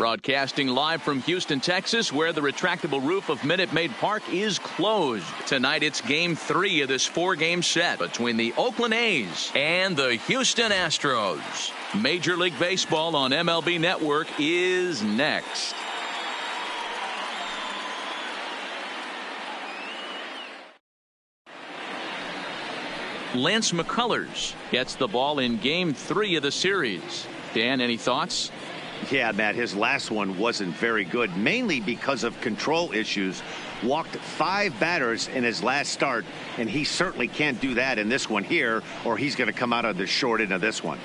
Broadcasting live from Houston, Texas, where the retractable roof of Minute Maid Park is closed. Tonight, it's Game 3 of this 4-game set between the Oakland A's and the Houston Astros. Major League Baseball on MLB Network is next. Lance McCullers gets the ball in Game 3 of the series. Dan, any thoughts? Yeah, Matt, his last one wasn't very good, mainly because of control issues. Walked 5 batters in his last start, and he certainly can't do that in this one here, or he's going to come out on the short end of this one.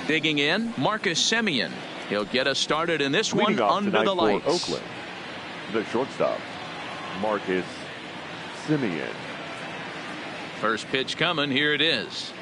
Digging in, Marcus Semien. He'll get us started in this one under the lights. For Oakland, the shortstop, Marcus Semien. First pitch coming. Here it is.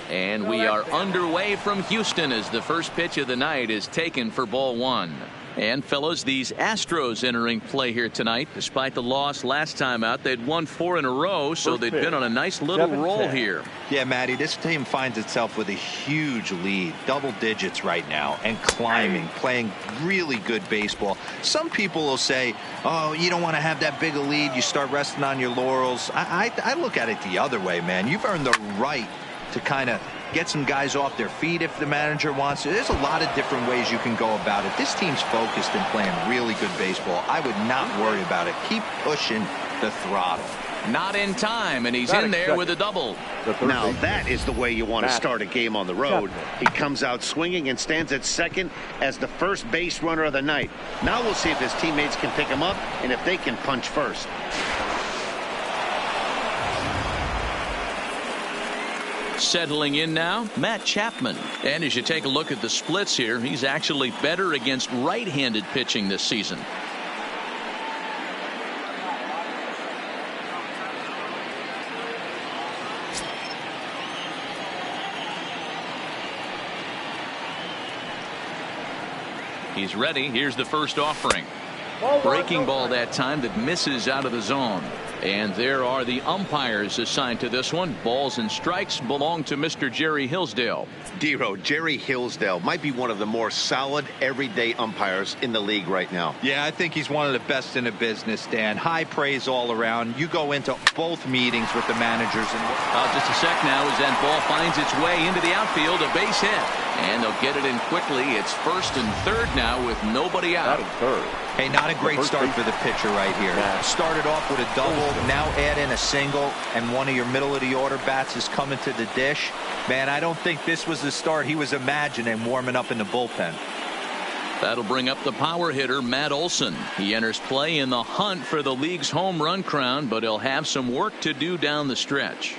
And we are underway from Houston as the first pitch of the night is taken for ball 1. And, fellas, these Astros entering play here tonight. Despite the loss last time out, they'd won 4 in a row, so they've been on a nice little roll here. Yeah, Matty, this team finds itself with a huge lead, double digits right now, and climbing, playing really good baseball. Some people will say, oh, you don't want to have that big a lead, you start resting on your laurels. I look at it the other way, man. You've earned the right to kind of get some guys off their feet if the manager wants to. There's a lot of different ways you can go about it. This team's focused and playing really good baseball. I would not worry about it. Keep pushing the throttle. Not in time, and he's in there with a double. Now that is the way you want to start a game on the road. He comes out swinging and stands at second as the first base runner of the night. Now we'll see if his teammates can pick him up and if they can punch first. Settling in now, Matt Chapman. And as you take a look at the splits here, he's actually better against right-handed pitching this season. He's ready. Here's the first offering. Breaking ball that time that misses out of the zone. And there are the umpires assigned to this one. Balls and strikes belong to Mr. Jerry Hillsdale. Dero, Jerry Hillsdale might be one of the more solid everyday umpires in the league right now. Yeah, I think he's one of the best in the business, Dan. High praise all around. You go into both meetings with the managers. And just a sec now as that ball finds its way into the outfield. A base hit. And they'll get it in quickly. It's first and third now with nobody out. Hey, not a great start for the pitcher right here. Started off with a double, now add in a single, and one of your middle-of-the-order bats is coming to the dish. Man, I don't think this was the start he was imagining warming up in the bullpen. That'll bring up the power hitter, Matt Olson. He enters play in the hunt for the league's home run crown, but he'll have some work to do down the stretch.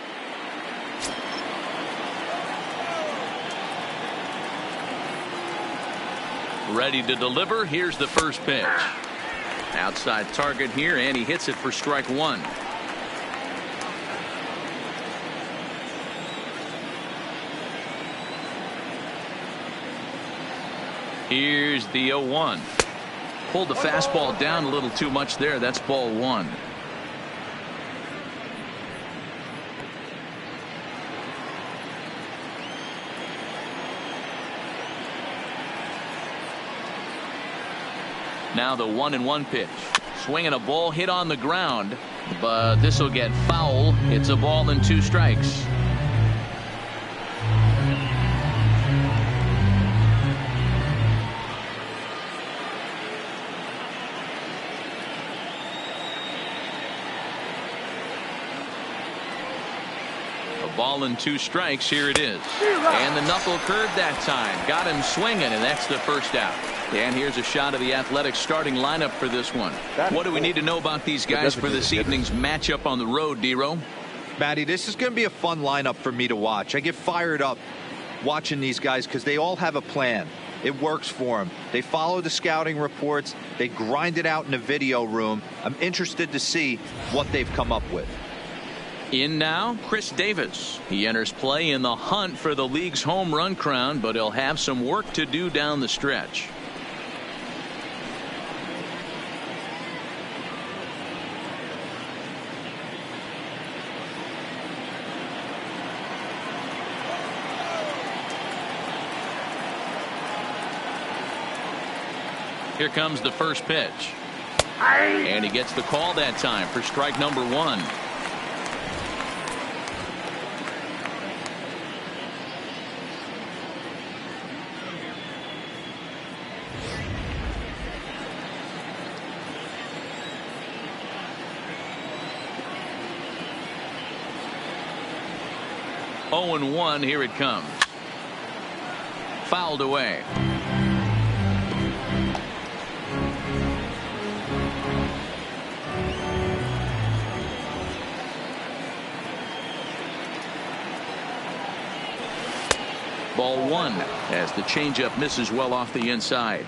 Ready to deliver. Here's the first pitch. Outside target here, and he hits it for strike 1. Here's the 0-1. Pulled the fastball down a little too much there. That's ball 1. Now the 1-1 pitch. Swinging a ball hit on the ground, but this will get foul. It's a ball and 2 strikes. A ball and 2 strikes. Here it is. And the knuckle curve that time. Got him swinging, and that's the first out. And here's a shot of the Athletics starting lineup for this one. What do we need to know about these guys for this evening's matchup on the road, Dero? Matty, this is going to be a fun lineup for me to watch. I get fired up watching these guys because they all have a plan. It works for them. They follow the scouting reports. They grind it out in the video room. I'm interested to see what they've come up with. In now, Chris Davis. He enters play in the hunt for the league's home run crown, but he'll have some work to do down the stretch. Here comes the first pitch. And he gets the call that time for strike number 1. Oh and 1, here it comes. Fouled away. Ball 1 as the changeup misses well off the inside.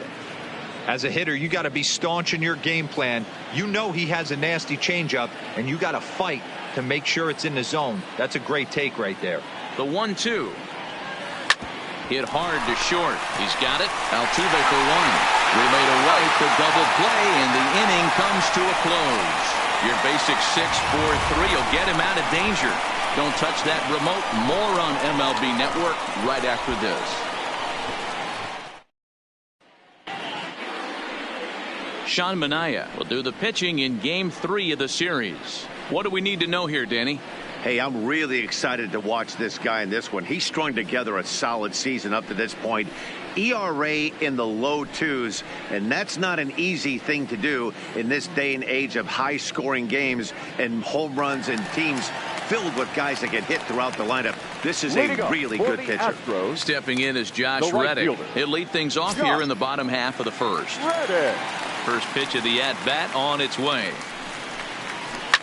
As a hitter, you got to be staunch in your game plan. You know he has a nasty changeup, and you got to fight to make sure it's in the zone. That's a great take right there. The 1-2. Hit hard to short. He's got it. Altuve for 1. Relay to White for double play, and the inning comes to a close. Your basic 6-4-3 will get him out of danger. Don't touch that remote. More on MLB Network right after this. Sean Manaea will do the pitching in Game 3 of the series. What do we need to know here, Danny? Hey, I'm really excited to watch this guy in this one. He's strung together a solid season up to this point. ERA in the low 2s, and that's not an easy thing to do in this day and age of high-scoring games and home runs and teams filled with guys that get hit throughout the lineup. This is a really good pitcher. Astros, Stepping in is Josh Reddick. He'll lead things off here in the bottom half of the first. First pitch of the at-bat on its way.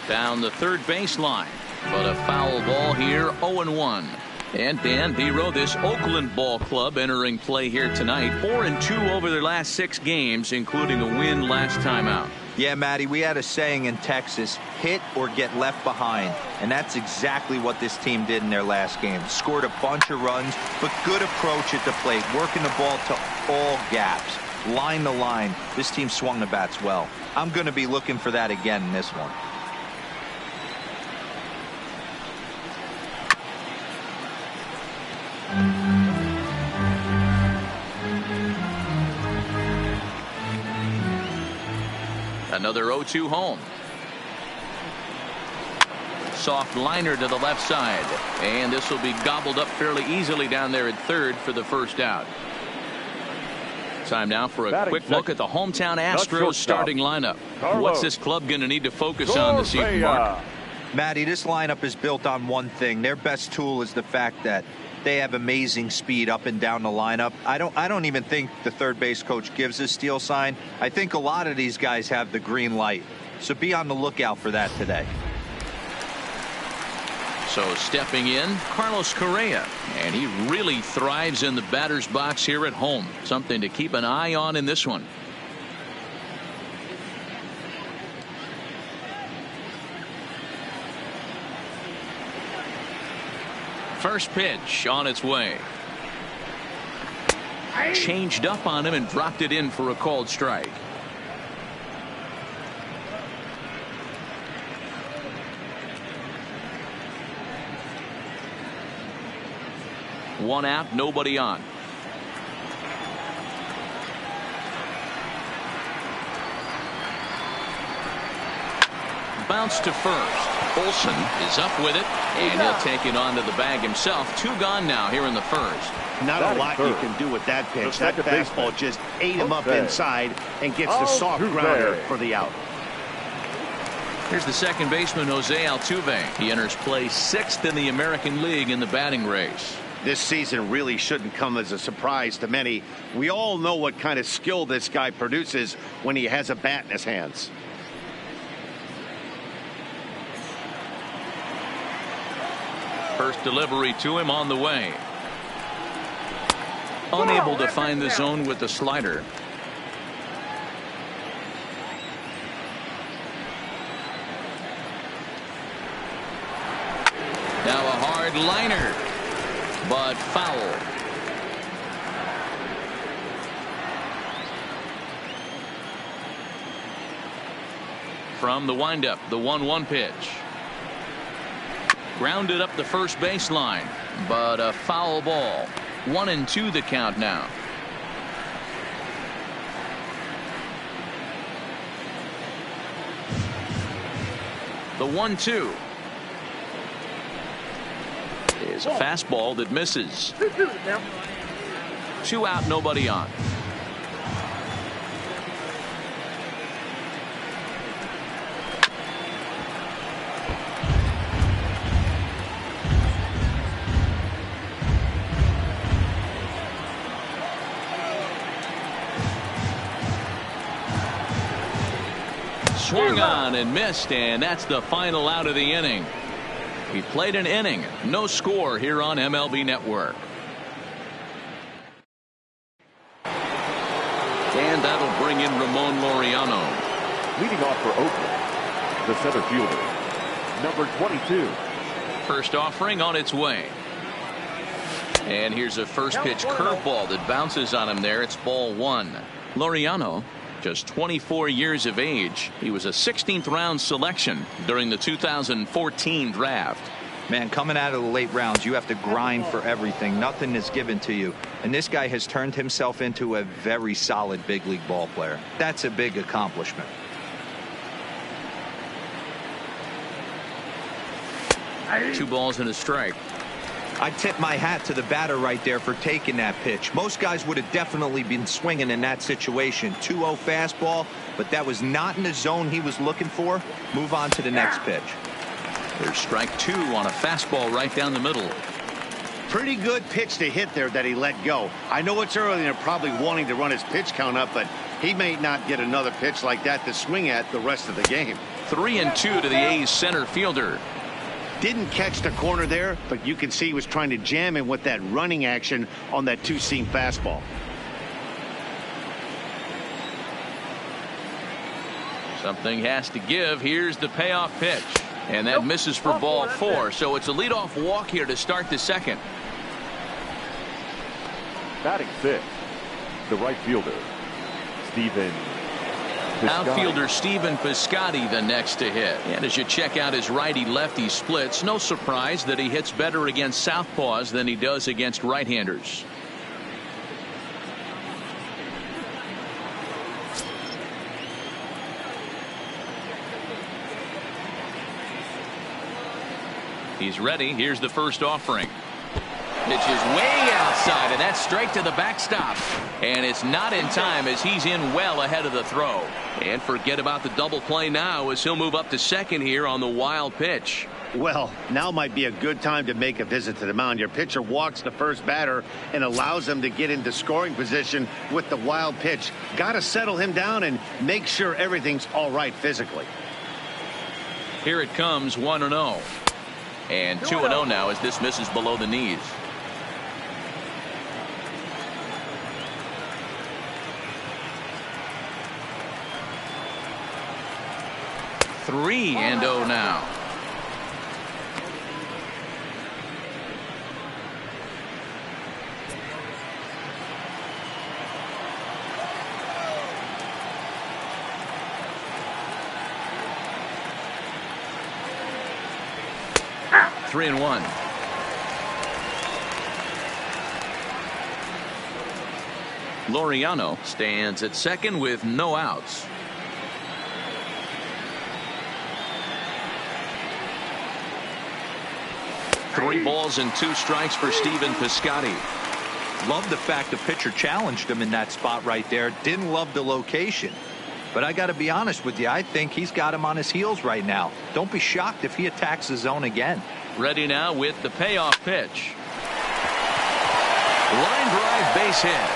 Down the third baseline. But a foul ball here, 0-1. And Dan Biro, this Oakland ball club entering play here tonight. 4-2 over their last 6 games, including a win last time out. Yeah, Matty, we had a saying in Texas, hit or get left behind. And that's exactly what this team did in their last game. Scored a bunch of runs, but good approach at the plate, working the ball to all gaps. Line to line, this team swung the bats well. I'm going to be looking for that again in this one. Another 0-2 home. Soft liner to the left side, and this will be gobbled up fairly easily down there at third for the first out. Time now for a quick look at the hometown Astros starting lineup. What's this club going to need to focus on this evening, Mark? Matty, this lineup is built on one thing. Their best tool is the fact that they have amazing speed up and down the lineup. I don't even think the third base coach gives a steal sign. I think a lot of these guys have the green light. So be on the lookout for that today. So stepping in, Carlos Correa, and he really thrives in the batter's box here at home. Something to keep an eye on in this one. First pitch on its way. Changed up on him and dropped it in for a called strike. One out, nobody on. Bounce to first. Olsen is up with it, and he'll take it onto the bag himself. 2 gone now here in the first. Not a lot you can do with that pitch. That fastball just ate him up inside and gets the soft grounder for the out. Here's the second baseman, Jose Altuve. He enters play 6th in the American League in the batting race. This season really shouldn't come as a surprise to many. We all know what kind of skill this guy produces when he has a bat in his hands. First delivery to him on the way. Unable to find the zone with the slider. Now a hard liner, but foul. From the windup, the 1-1 pitch. Grounded up the first baseline, but a foul ball. 1-2 the count now. The 1-2 is a fastball that misses. 2 out, nobody on. Swung on and missed, and that's the final out of the inning. He played an inning, no score here on MLB Network. And that'll bring in Ramon Laureano. Leading off for Oakland, the center fielder, number 22. First offering on its way. And here's a first pitch curveball that bounces on him there. It's ball 1. Laureano, just 24 years of age. He was a 16th round selection during the 2014 draft. Man, coming out of the late rounds, you have to grind for everything. Nothing is given to you. And this guy has turned himself into a very solid big league ball player. That's a big accomplishment. Two balls and a strike. I tip my hat to the batter right there for taking that pitch. Most guys would have definitely been swinging in that situation. 2-0 fastball, but that was not in the zone he was looking for. Move on to the next pitch. There's strike 2 on a fastball right down the middle. Pretty good pitch to hit there that he let go. I know it's early and they're probably wanting to run his pitch count up, but he may not get another pitch like that to swing at the rest of the game. 3-2 to the A's center fielder. Didn't catch the corner there, but you can see he was trying to jam him with that running action on that two-seam fastball. Something has to give. Here's the payoff pitch. And that misses for ball 4. So it's a leadoff walk here to start the second. Batting 6, the right fielder, Stephen Piscotty. Outfielder Stephen Piscotty the next to hit. And as you check out his righty-lefty splits, no surprise that he hits better against southpaws than he does against right-handers. He's ready. Here's the first offering. Pitch is way outside, and that's straight to the backstop. And it's not in time as he's in well ahead of the throw. And forget about the double play now as he'll move up to second here on the wild pitch. Well, now might be a good time to make a visit to the mound. Your pitcher walks the first batter and allows him to get into scoring position with the wild pitch. Got to settle him down and make sure everything's all right physically. Here it comes, 1-0. And 2-0 now as this misses below the knees. Three and 0 now. Three and 1. Laureano stands at second with no outs. Three balls and 2 strikes for Stephen Piscotty. Love the fact the pitcher challenged him in that spot right there. Didn't love the location. But I got to be honest with you, I think he's got him on his heels right now. Don't be shocked if he attacks the zone again. Ready now with the payoff pitch. Line drive base hit.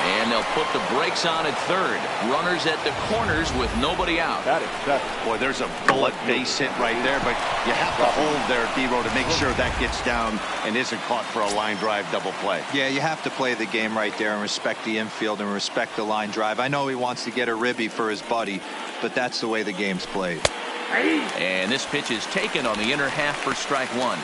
And they'll put the brakes on at third. Runners at the corners with nobody out. That is that. Boy, there's a bullet base hit right there, but you have to hold there, D-Row, to make sure that gets down and isn't caught for a line drive double play. Yeah, you have to play the game right there and respect the infield and respect the line drive. I know he wants to get a ribby for his buddy, but that's the way the game's played. And this pitch is taken on the inner half for strike 1.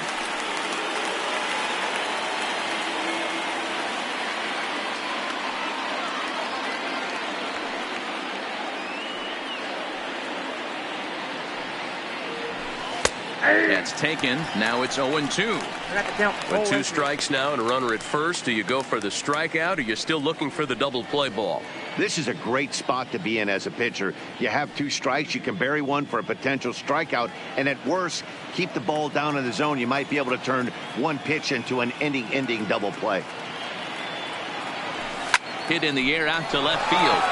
That's taken. Now it's 0-2. With 2 strikes now and a runner at first, do you go for the strikeout or you're still looking for the double play ball? This is a great spot to be in as a pitcher. You have 2 strikes. You can bury one for a potential strikeout, and at worst, keep the ball down in the zone. You might be able to turn one pitch into an ending double play. Hit in the air out to left field.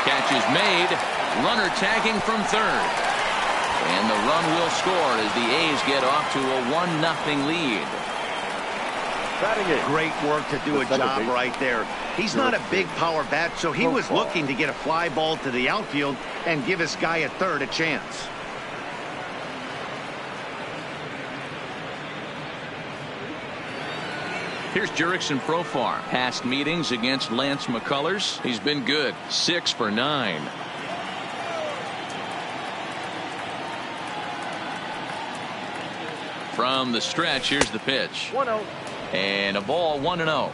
Catch is made. Runner tagging from third. And the run will score as the A's get off to a 1-0 lead. Great work to do a job right there. He's not a big power bat, so he was looking to get a fly ball to the outfield and give his guy at third a chance. Here's Jurickson Profar. Past meetings against Lance McCullers. He's been good. 6 for 9. From the stretch, here's the pitch. 1-0. And a ball, 1-0.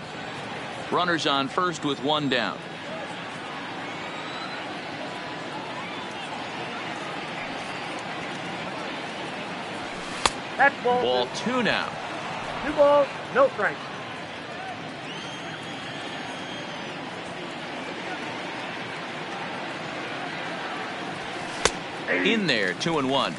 Runners on first with 1 down. That's Ball 2 now. 2 balls, no strikes. In there, 2-1.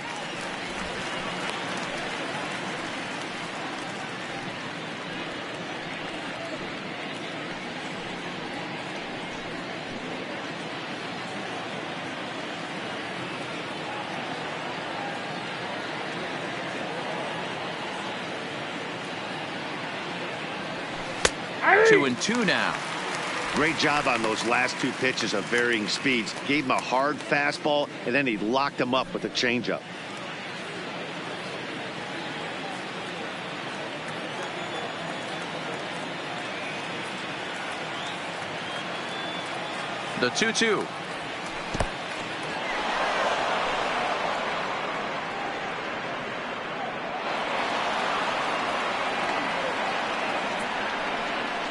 Two and 2 now. Great job on those last 2 pitches of varying speeds. Gave him a hard fastball, and then he locked him up with a changeup. The 2-2.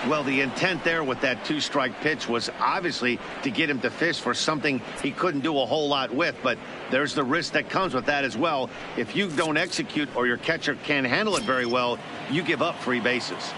Well, the intent there with that 2-strike pitch was obviously to get him to fish for something he couldn't do a whole lot with, but there's the risk that comes with that as well. If you don't execute or your catcher can't handle it very well, you give up free bases.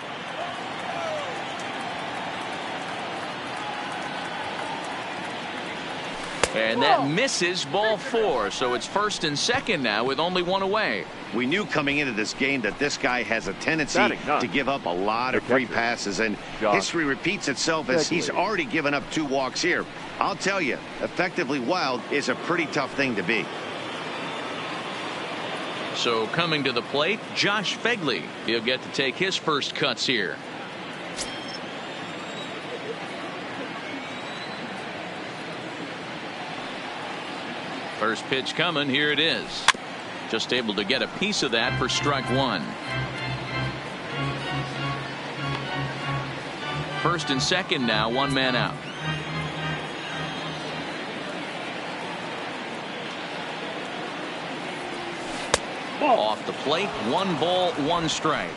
And that misses, ball 4. So it's first and second now with only 1 away. We knew coming into this game that this guy has a tendency to give up a lot of free passes, and history repeats itself as he's already given up 2 walks here. I'll tell you, effectively wild is a pretty tough thing to be. So coming to the plate, Josh Phegley. He'll get to take his first cuts here. First pitch coming. Here it is. Just able to get a piece of that for strike 1. First and second now, 1 man out. Off the plate, 1 ball, 1 strike.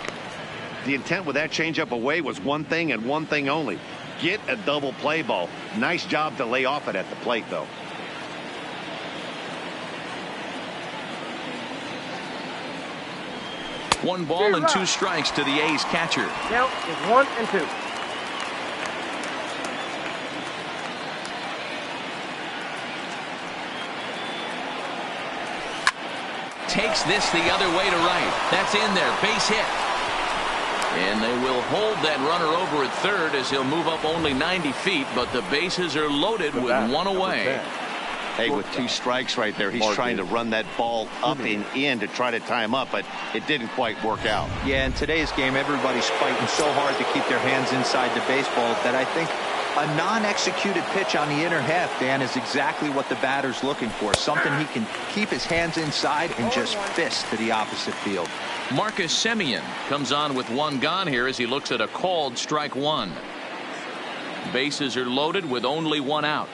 The intent with that changeup away was one thing and one thing only. Get a double play ball. Nice job to lay off it at the plate, though. One ball and 2 strikes to the A's catcher. Count is 1 and 2. Takes this the other way to right. That's in there. Base hit. And they will hold that runner over at third as he'll move up only 90 feet, but the bases are loaded with 1 away. Hey, with 2 strikes right there, he's trying to run that ball up and in to try to tie him up, but it didn't quite work out. Yeah, in today's game, everybody's fighting so hard to keep their hands inside the baseball that I think a non-executed pitch on the inner half, Dan, is exactly what the batter's looking for. Something he can keep his hands inside and just fist to the opposite field. Marcus Semien comes on with 1 gone here as he looks at a called strike 1. Bases are loaded with only 1 out.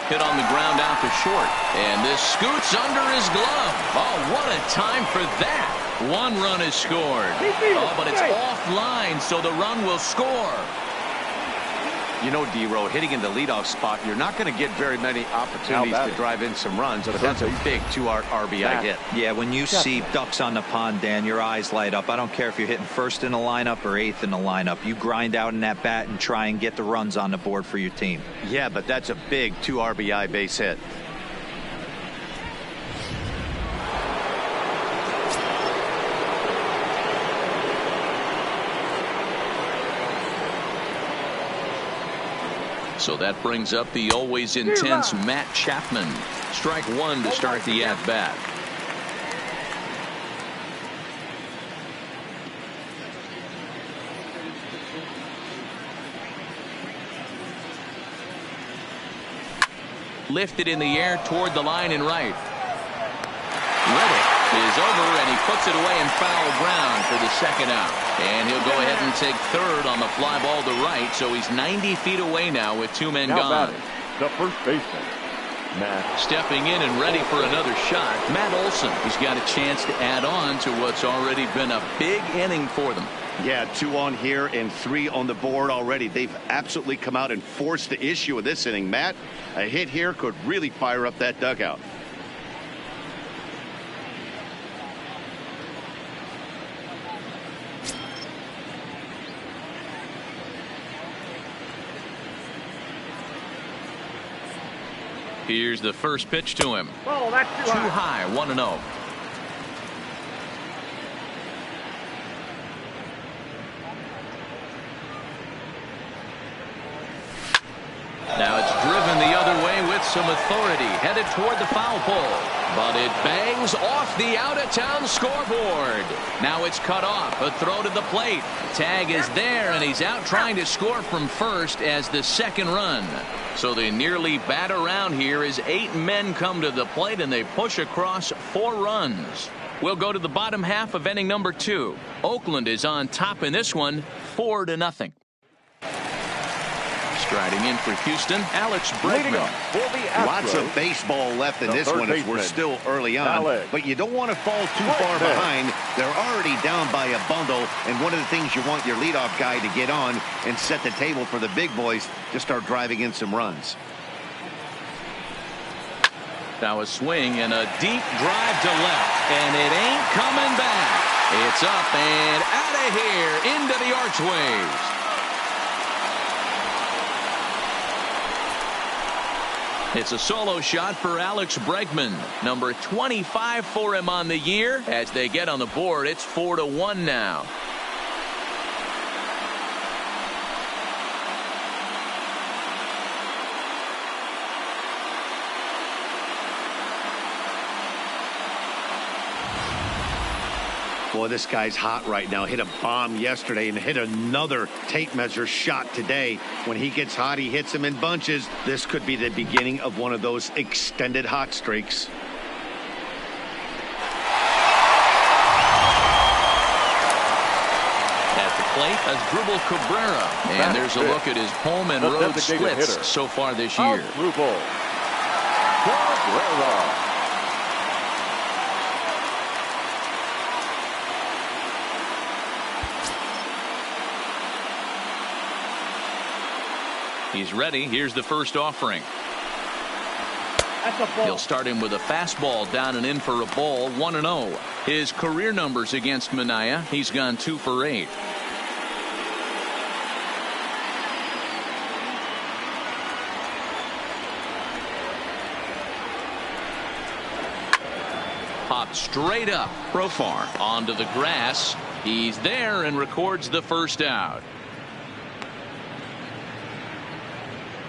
Hit on the ground out to short. And this scoots under his glove. Oh, what a time for that. 1 run is scored. Oh, but it's offline, so the run will score. You know, D-Row, hitting in the leadoff spot, you're not going to get very many opportunities to drive in some runs, but that's a big 2 RBI hit. Yeah, when you see ducks on the pond, Dan, your eyes light up. I don't care if you're hitting first in the lineup or eighth in the lineup. You grind out in that bat and try and get the runs on the board for your team. Yeah, but that's a big 2 RBI base hit. So that brings up the always intense Matt Chapman. Strike one to start the at-bat. Lifted in the air toward the line and right. Reddick is over, and he puts it away in foul ground for the second out. And he'll go ahead and take third on the fly ball to right, so he's 90 feet away now with 2 men gone. The first baseman, Matt. Stepping in and ready for another shot, Matt Olson. He's got a chance to add on to what's already been a big inning for them. Yeah, 2 on here and 3 on the board already. They've absolutely come out and forced the issue of this inning. Matt, a hit here could really fire up that dugout. Here's the first pitch to him. Oh, that's too high. 1-0. Now it's driven the other way with some authority, headed toward the foul pole, but it bangs off the out-of-town scoreboard. Now it's cut off. A throw to the plate. Tag is there, and he's out trying to score from first as the second run. So they nearly bat around here as 8 men come to the plate, and they push across 4 runs. We'll go to the bottom half of inning number 2. Oakland is on top in this one, 4-0. Striding in for Houston, Alex Bregman. Lots of baseball left in this one as we're still early on. But you don't want to fall too far behind. They're already down by a bundle. And one of the things you want your leadoff guy to get on and set the table for the big boys to start driving in some runs. Now a swing and a deep drive to left. And it ain't coming back. It's up and out of here into the archways. It's a solo shot for Alex Bregman. Number 25 for him on the year. As they get on the board, it's 4-1 now. Boy, this guy's hot right now. Hit a bomb yesterday and hit another tape measure shot today. When he gets hot, he hits them in bunches. This could be the beginning of one of those extended hot streaks. At the plate, Asdrubal Cabrera. And there's a look at his home and road splits so far this year. Asdrubal Cabrera. He's ready. Here's the first offering. He'll start him with a fastball down and in for a ball. 1-0. His career numbers against Minaya, he's gone 2 for 8. Popped straight up. Profar onto the grass. He's there and records the first out.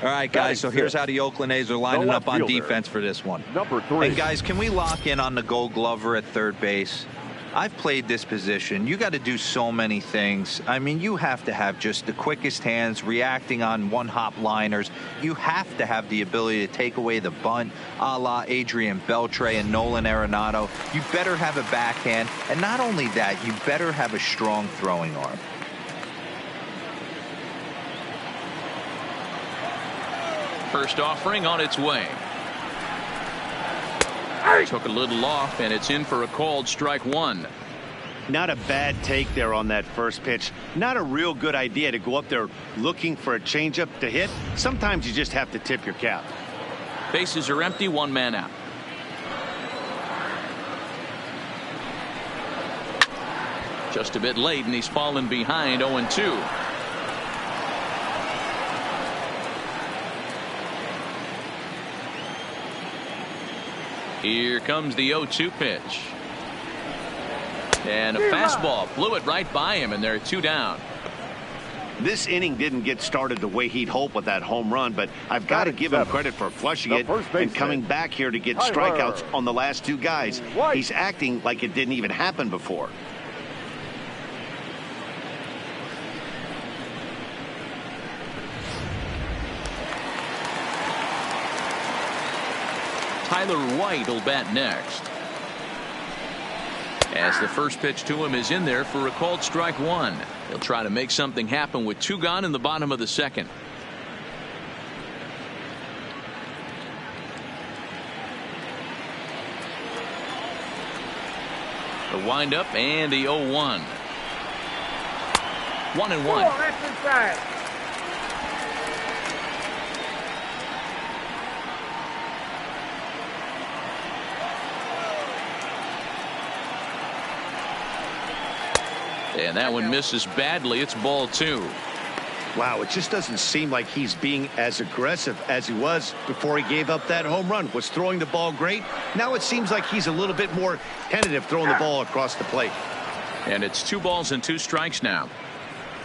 All right, guys, so here's how the Oakland A's are lining up on defense for this one. Number 3. And, guys, can we lock in on the Gold Glover at third base? I've played this position. You got to do so many things. I mean, you have to have just the quickest hands, reacting on one-hop liners. You have to have the ability to take away the bunt, a la Adrian Beltre and Nolan Arenado. You better have a backhand. And not only that, you better have a strong throwing arm. First offering on its way. Took a little off, and it's in for a called strike 1. Not a bad take there on that first pitch. Not a real good idea to go up there looking for a changeup to hit. Sometimes you just have to tip your cap. Bases are empty, one man out. Just a bit late, and he's fallen behind 0-2. Here comes the 0-2 pitch. And a fastball blew it right by him, and they're 2 down. This inning didn't get started the way he'd hoped with that home run, but I've got to give him credit for flushing it and coming back here to get strikeouts on the last 2 guys. He's acting like it didn't even happen before. Tyler White will bat next. As the first pitch to him is in there for a called strike 1. He'll try to make something happen with 2 gone in the bottom of the second. The windup and the 0-1. 1-1. And that one misses badly. It's ball 2. Wow, it just doesn't seem like he's being as aggressive as he was before he gave up that home run. Was throwing the ball great. Now it seems like he's a little bit more tentative throwing the ball across the plate. And it's 2 balls and 2 strikes now.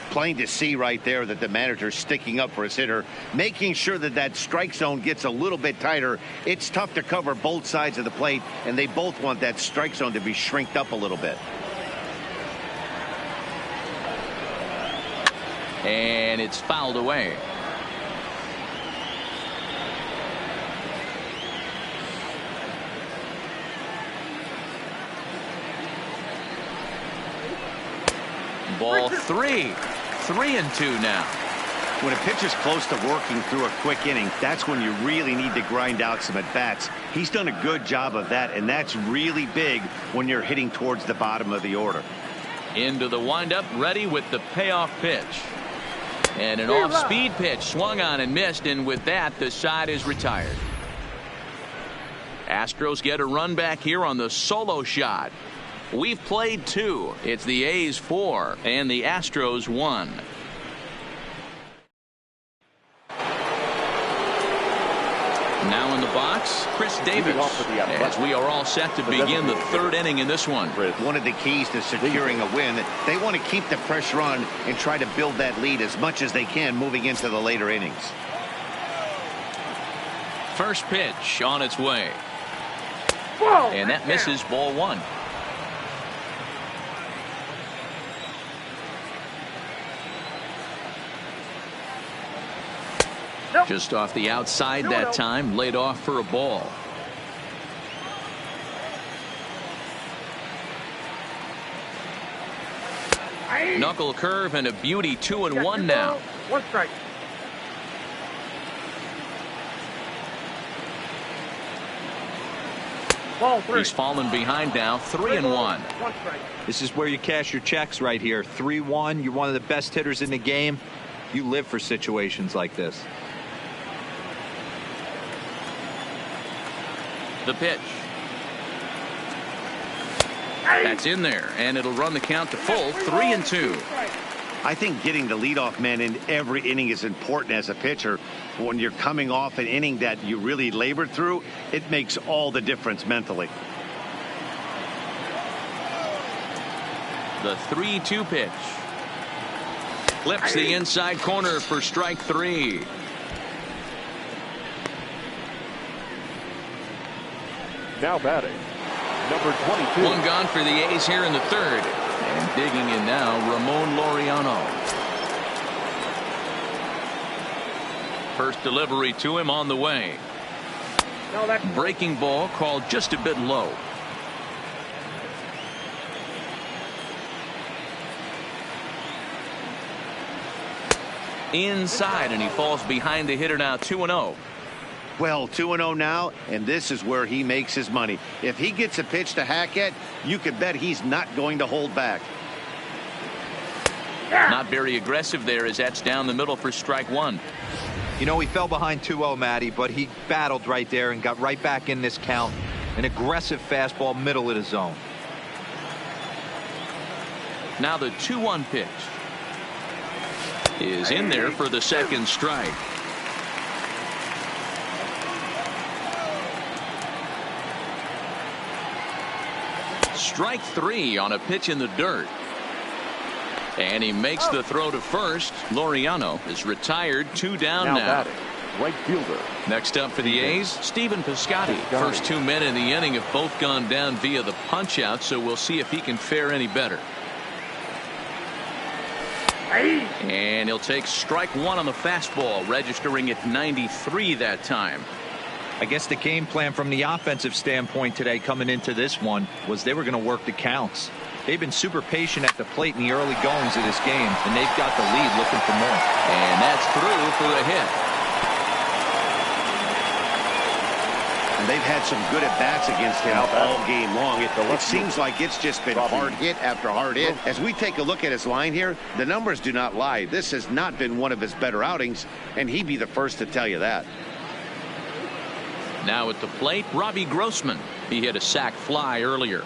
Plain to see right there that the manager's sticking up for his hitter, making sure that that strike zone gets a little bit tighter. It's tough to cover both sides of the plate, and they both want that strike zone to be shrinked up a little bit. And it's fouled away. Ball 3. 3-2 now. When a pitcher's close to working through a quick inning, that's when you really need to grind out some at-bats. He's done a good job of that, and that's really big when you're hitting towards the bottom of the order. Into the windup, ready with the payoff pitch. And an off-speed pitch swung on and missed, and with that, the side is retired. Astros get a run back here on the solo shot. We've played 2. It's the A's 4 and the Astros 1. Now in the box, Chris Davis, as we are all set to begin the 3rd inning in this one. One of the keys to securing a win, they want to keep the pressure on and try to build that lead as much as they can moving into the later innings. First pitch on its way. And that misses, ball 1. Just off the outside that time, laid off for a ball. Knuckle curve and a beauty. 2-1 now. 1 strike. Ball 3. He's fallen behind now. 3-1. 1 strike. This is where you cash your checks right here. 3-1. You're one of the best hitters in the game. You live for situations like this. The pitch. That's in there, and it'll run the count to full. 3-2. I think getting the leadoff man in every inning is important as a pitcher. When you're coming off an inning that you really labored through, it makes all the difference mentally. The 3-2 pitch. Clips the inside corner for strike 3. Now batting, number 22. 1 gone for the A's here in the 3rd. And digging in now, Ramon Laureano. First delivery to him on the way. Breaking ball called just a bit low. Inside, and he falls behind the hitter now. 2-0. Well, 2-0 now, and this is where he makes his money. If he gets a pitch to hack at, you can bet he's not going to hold back. Not very aggressive there, as that's down the middle for strike one. You know, he fell behind 2-0, Matty, but he battled right there and got right back in this count. An aggressive fastball, middle of the zone. Now the 2-1 pitch is in there for the second strike. Strike three on a pitch in the dirt. And he makes the throw to first. Laureano is retired, 2 down now. Batting, right fielder. Next up for the A's, Stephen Piscotty. First 2 men in the inning have both gone down via the punch out, so we'll see if he can fare any better. And he'll take strike one on the fastball, registering at 93 that time. I guess the game plan from the offensive standpoint today coming into this one was they were going to work the counts. They've been super patient at the plate in the early goings of this game, and they've got the lead looking for more. And that's through for a hit. And they've had some good at-bats against him all game long. It seems like it's just been hard hit after hard hit. As we take a look at his line here, the numbers do not lie. This has not been one of his better outings, and he'd be the first to tell you that. Now at the plate, Robbie Grossman. He hit a sac fly earlier.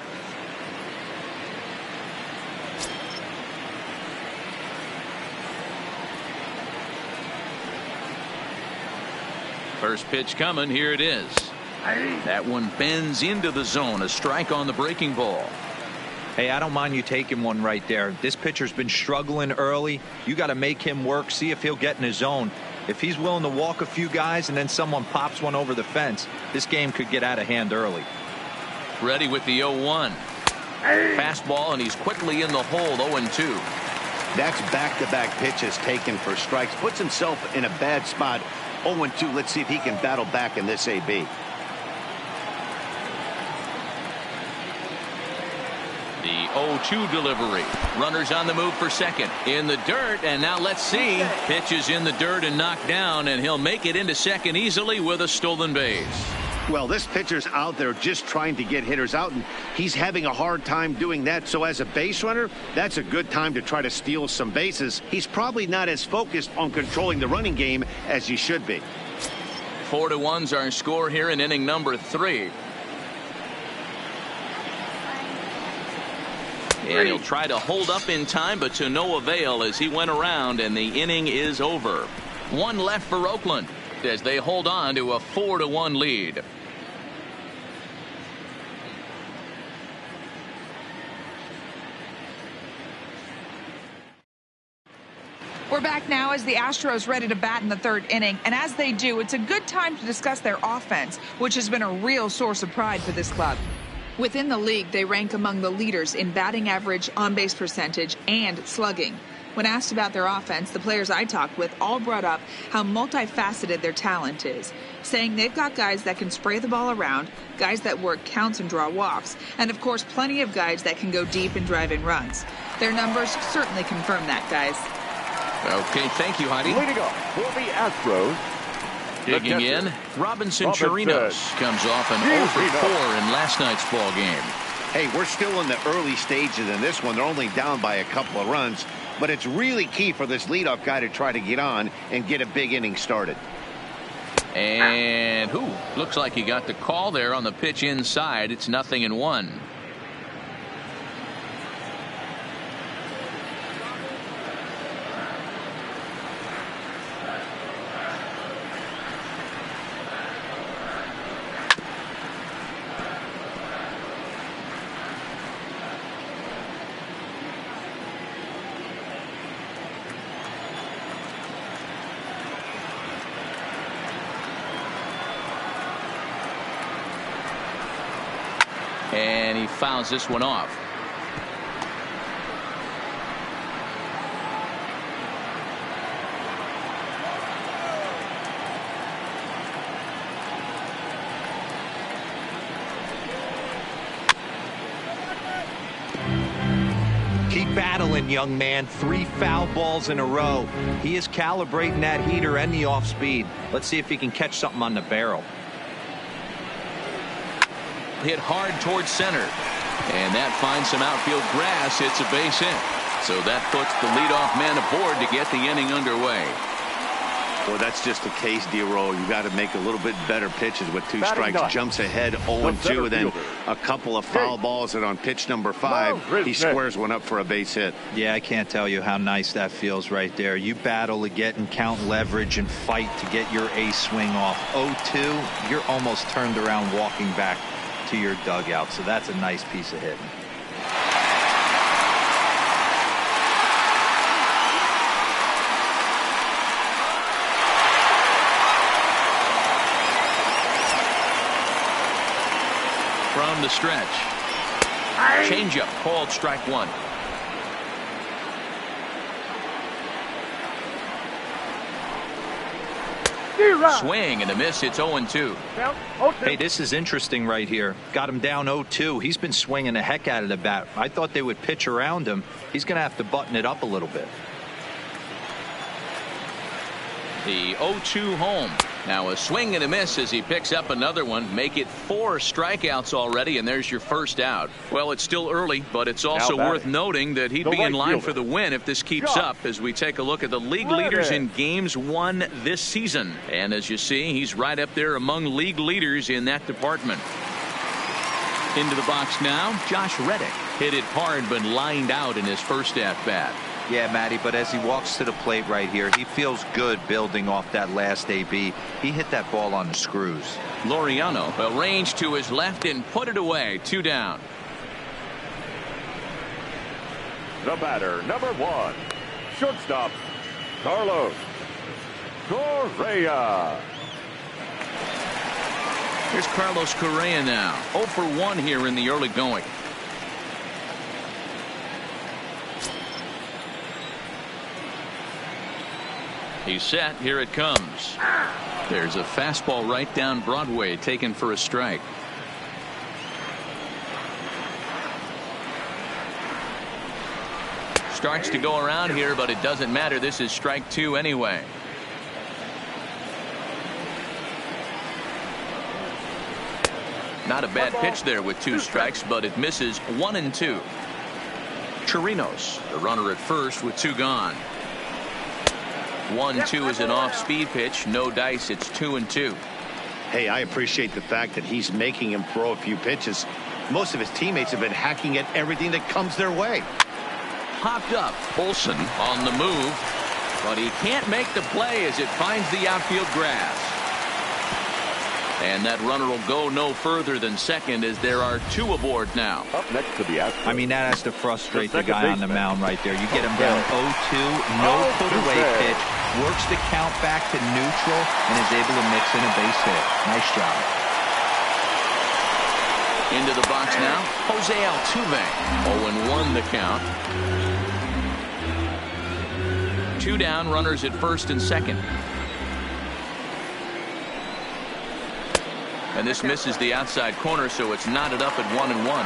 First pitch coming. Here it is. That one bends into the zone. A strike on the breaking ball. Hey, I don't mind you taking one right there. This pitcher's been struggling early. You got to make him work, see if he'll get in his zone. If he's willing to walk a few guys and then someone pops one over the fence, this game could get out of hand early. Ready with the 0-1. Fastball, and he's quickly in the hole. 0-2. That's back-to-back pitches taken for strikes. Puts himself in a bad spot. 0-2. Let's see if he can battle back in this AB. The 0-2 delivery. Runners on the move for second. In the dirt, and now let's see. Pitches in the dirt and knocked down, and he'll make it into second easily with a stolen base. Well, this pitcher's out there just trying to get hitters out, and he's having a hard time doing that. So as a base runner, that's a good time to try to steal some bases. He's probably not as focused on controlling the running game as he should be. 4-1's our score here in inning number 3. And he'll try to hold up in time, but to no avail as he went around, and the inning is over. One left for Oakland as they hold on to a 4-1 lead. We're back now as the Astros ready to bat in the third inning, and as they do, it's a good time to discuss their offense, which has been a real source of pride for this club. Within the league, they rank among the leaders in batting average, on-base percentage, and slugging. When asked about their offense, the players I talked with all brought up how multifaceted their talent is, saying they've got guys that can spray the ball around, guys that work counts and draw walks, and of course plenty of guys that can go deep and drive in runs. Their numbers certainly confirm that, guys. Okay, thank you, Heidi. Leading off for the Astros. Digging in, Robinson Chirinos comes off an 0-for-4 in last night's ball game. Hey, we're still in the early stages in this one. They're only down by a couple of runs, but it's really key for this leadoff guy to try to get on and get a big inning started. And looks like he got the call there on the pitch inside. It's 0-1. And he fouls this one off. Keep battling. young man. 3 foul balls in a row. He is calibrating that heater and the off speed. Let's see if he can catch something on the barrel. Hit hard towards center. And that finds some outfield grass. It's a base hit. So that puts the leadoff man aboard to get the inning underway. Well, that's just the case, D-Roll. You got to make a little bit better pitches with 2 strikes. Jumps ahead 0-2, then a couple of foul balls, and on pitch number 5, he squares one up for a base hit. Yeah, I can't tell you how nice that feels right there. You battle to get and count leverage and fight to get your ace swing off. 0-2, you're almost turned around walking back to your dugout. So that's a nice piece of hitting. From the stretch. Changeup called strike 1. Swing and a miss. It's 0-2. Hey, this is interesting right here. Got him down 0-2. He's been swinging the heck out of the bat. I thought they would pitch around him. He's going to have to button it up a little bit. The 0-2 home. Now a swing and a miss as he picks up another one. Make it 4 strikeouts already, and there's your first out. Well, it's still early, but it's also worth noting that he'd be in line for the win if this keeps up, as we take a look at the league leaders in games won this season. And as you see, he's right up there among league leaders in that department. Into the box now, Josh Reddick. Hit it hard, but lined out in his first at-bat. Yeah, Matty, but as he walks to the plate right here, he feels good building off that last AB. He hit that ball on the screws. Laureano arranged to his left and put it away. 2 down. The batter, number 1, shortstop, Carlos Correa. Here's Carlos Correa now. 0 for 1 here in the early going. He's set. Here it comes. There's a fastball right down Broadway, taken for a strike. Starts to go around here, but it doesn't matter. This is strike 2 anyway. Not a bad pitch there with 2 strikes, but it misses. 1-2. Chirinos, the runner at first with 2 gone. 1-2 is an off-speed pitch. No dice. It's 2-2. Hey, I appreciate the fact that he's making him throw a few pitches. Most of his teammates have been hacking at everything that comes their way. Popped up. Olsen on the move, but he can't make the play as it finds the outfield grass. And that runner will go no further than second, as there are 2 aboard now. Up next to the Astros. I mean, that has to frustrate the guy on the mound right there. You get him down 0-2, no put-away pitch, works the count back to neutral, and is able to mix in a base hit. Nice job. Into the box now, Jose Altuve. 0-1 the count. 2 down, runners at first and second. And this misses the outside corner, so it's knotted up at 1-1.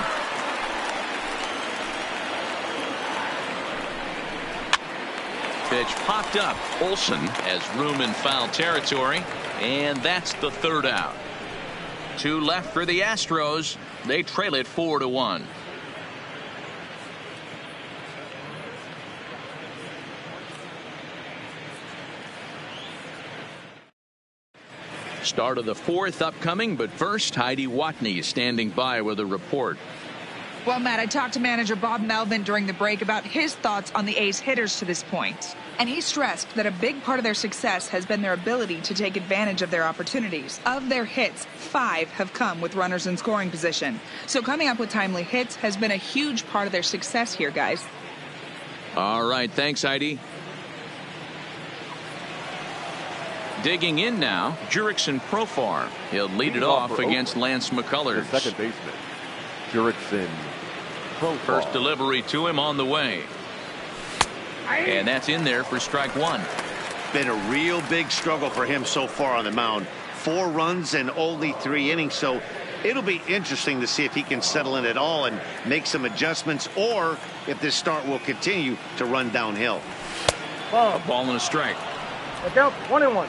Pitch popped up. Olsen has room in foul territory, and that's the 3rd out. 2 left for the Astros. They trail it 4-1. Start of the 4th upcoming, but first, Heidi Watney is standing by with a report. Well, Matt, I talked to manager Bob Melvin during the break about his thoughts on the A's hitters to this point. And he stressed that a big part of their success has been their ability to take advantage of their opportunities. Of their hits, 5 have come with runners in scoring position. So coming up with timely hits has been a huge part of their success here, guys. All right, thanks, Heidi. Digging in now, Jurickson Profar. He'll lead it off against Lance McCullers. The second baseman, Jurickson Profar. First delivery to him on the way. And that's in there for strike 1. Been a real big struggle for him so far on the mound. 4 runs and only 3 innings, so It'll be interesting to see if he can settle in at all and make some adjustments, or if this start will continue to run downhill. A ball and a strike. Look out, 1-1.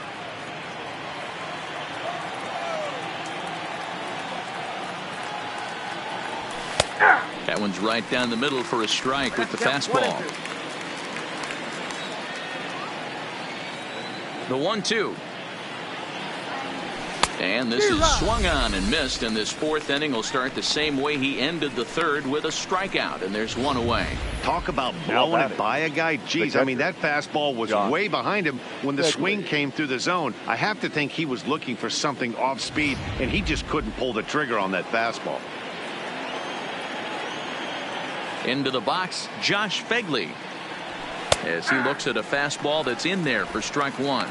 That one's right down the middle for a strike with the fastball. The 1-2. And this is swung on and missed, and this fourth inning will start the same way he ended the third, with a strikeout, and there's one away. Talk about blowing it by a guy. Geez, I mean, that fastball was way behind him when the swing came through the zone. I have to think he was looking for something off speed, and he just couldn't pull the trigger on that fastball. Into the box, Josh Fegley, as he looks at a fastball that's in there for strike one.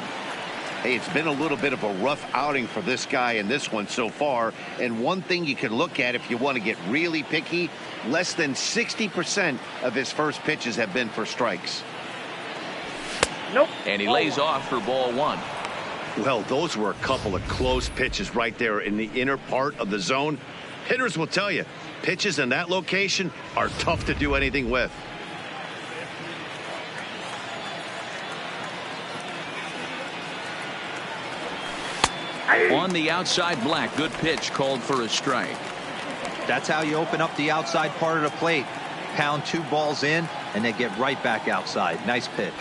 Hey, it's been a little bit of a rough outing for this guy in this one so far. And one thing you can look at if you want to get really picky, less than 60% of his first pitches have been for strikes. Nope. And he lays off for ball one. Well, those were a couple of close pitches right there in the inner part of the zone. Hitters will tell you, pitches in that location are tough to do anything with. On the outside, Black. Good pitch, called for a strike. That's how you open up the outside part of the plate. Pound two balls in, and they get right back outside. Nice pitch.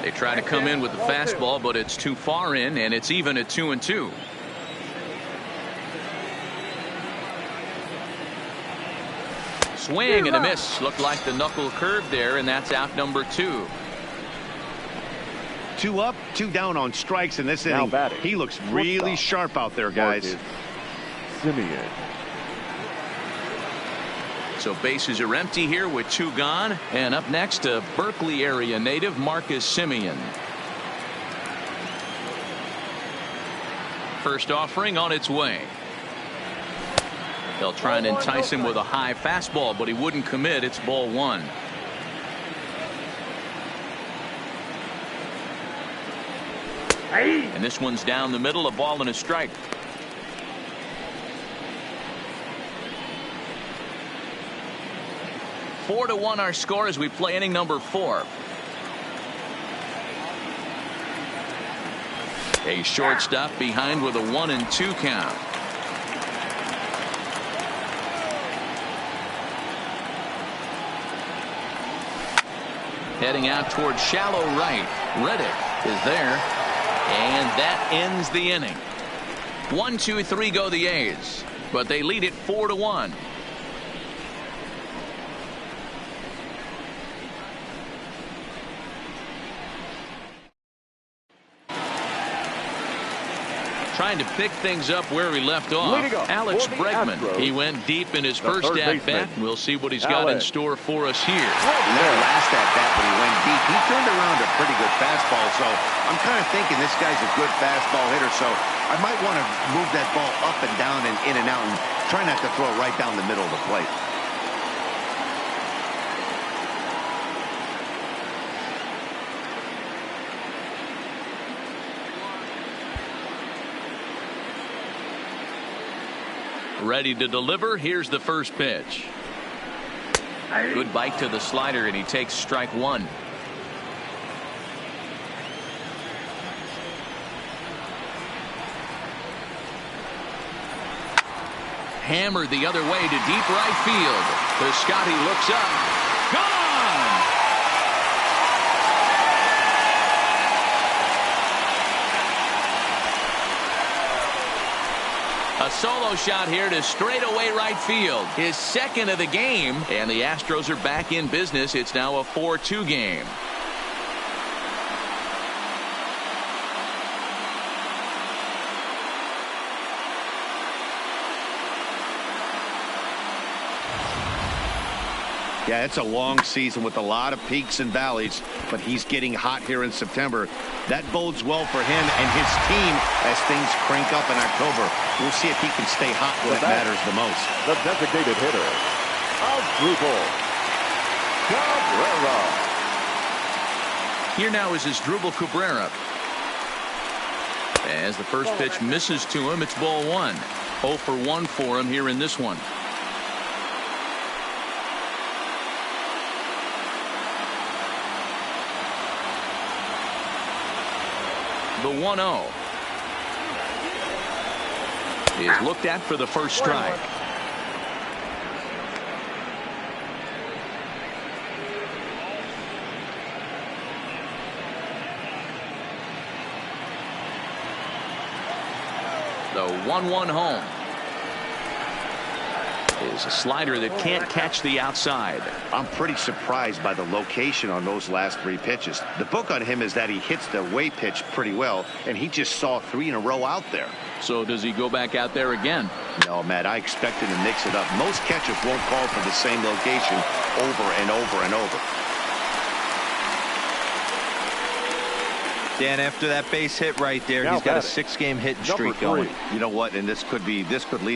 They try to come in with the fastball, but it's too far in, and it's even at 2-2. Swing and a miss. Looked like the knuckle curve there, and that's out number 2. 2 up, 2 down on strikes in this inning. He looks really sharp out there, guys. Simeon. So bases are empty here with 2 gone. And up next, a Berkeley area native, Marcus Simeon. First offering on its way. They'll try and entice him with a high fastball, but he wouldn't commit. It's ball 1. And this one's down the middle, a ball and a strike. Four to 1 our score as we play inning number 4. A shortstop behind with a 1-2 count. Heading out towards shallow right. Reddick is there. And that ends the inning. 1, 2, 3 go the A's, but they lead it 4-1. Trying to pick things up where we left off. Alex Bregman. He went deep in his first at-bat. We'll see what he's got in store for us here. Last at-bat when he went deep, he turned around a pretty good fastball. So I'm kind of thinking this guy's a good fastball hitter. So I might want to move that ball up and down and in and out and try not to throw it right down the middle of the plate. Ready to deliver. Here's the first pitch. Good bite to the slider, and he takes strike 1. Hammered the other way to deep right field. Piscotty looks up. Gone! A solo shot here to straightaway right field. His second of the game, and the Astros are back in business. It's now a 4-2 game. Yeah, it's a long season with a lot of peaks and valleys, but he's getting hot here in September. That bodes well for him and his team as things crank up in October. We'll see if he can stay hot when it matters the most. The designated hitter, Asdrubal Cabrera. Here now is Asdrubal Cabrera. As the first pitch misses to him, it's ball 1. 0 for 1 for him here in this one. The 1-0 is looked at for the first strike. The 1-1 home is a slider that can't catch the outside. I'm pretty surprised by the location on those last 3 pitches. The book on him is that he hits the away pitch pretty well, and he just saw 3 in a row out there. So does he go back out there again? No, Matt, I expect him to mix it up. Most catchers won't call for the same location over and over and over. Dan, after that base hit right there, Now he's got a batting. 6-game hitting streak going. You know what? And this could lead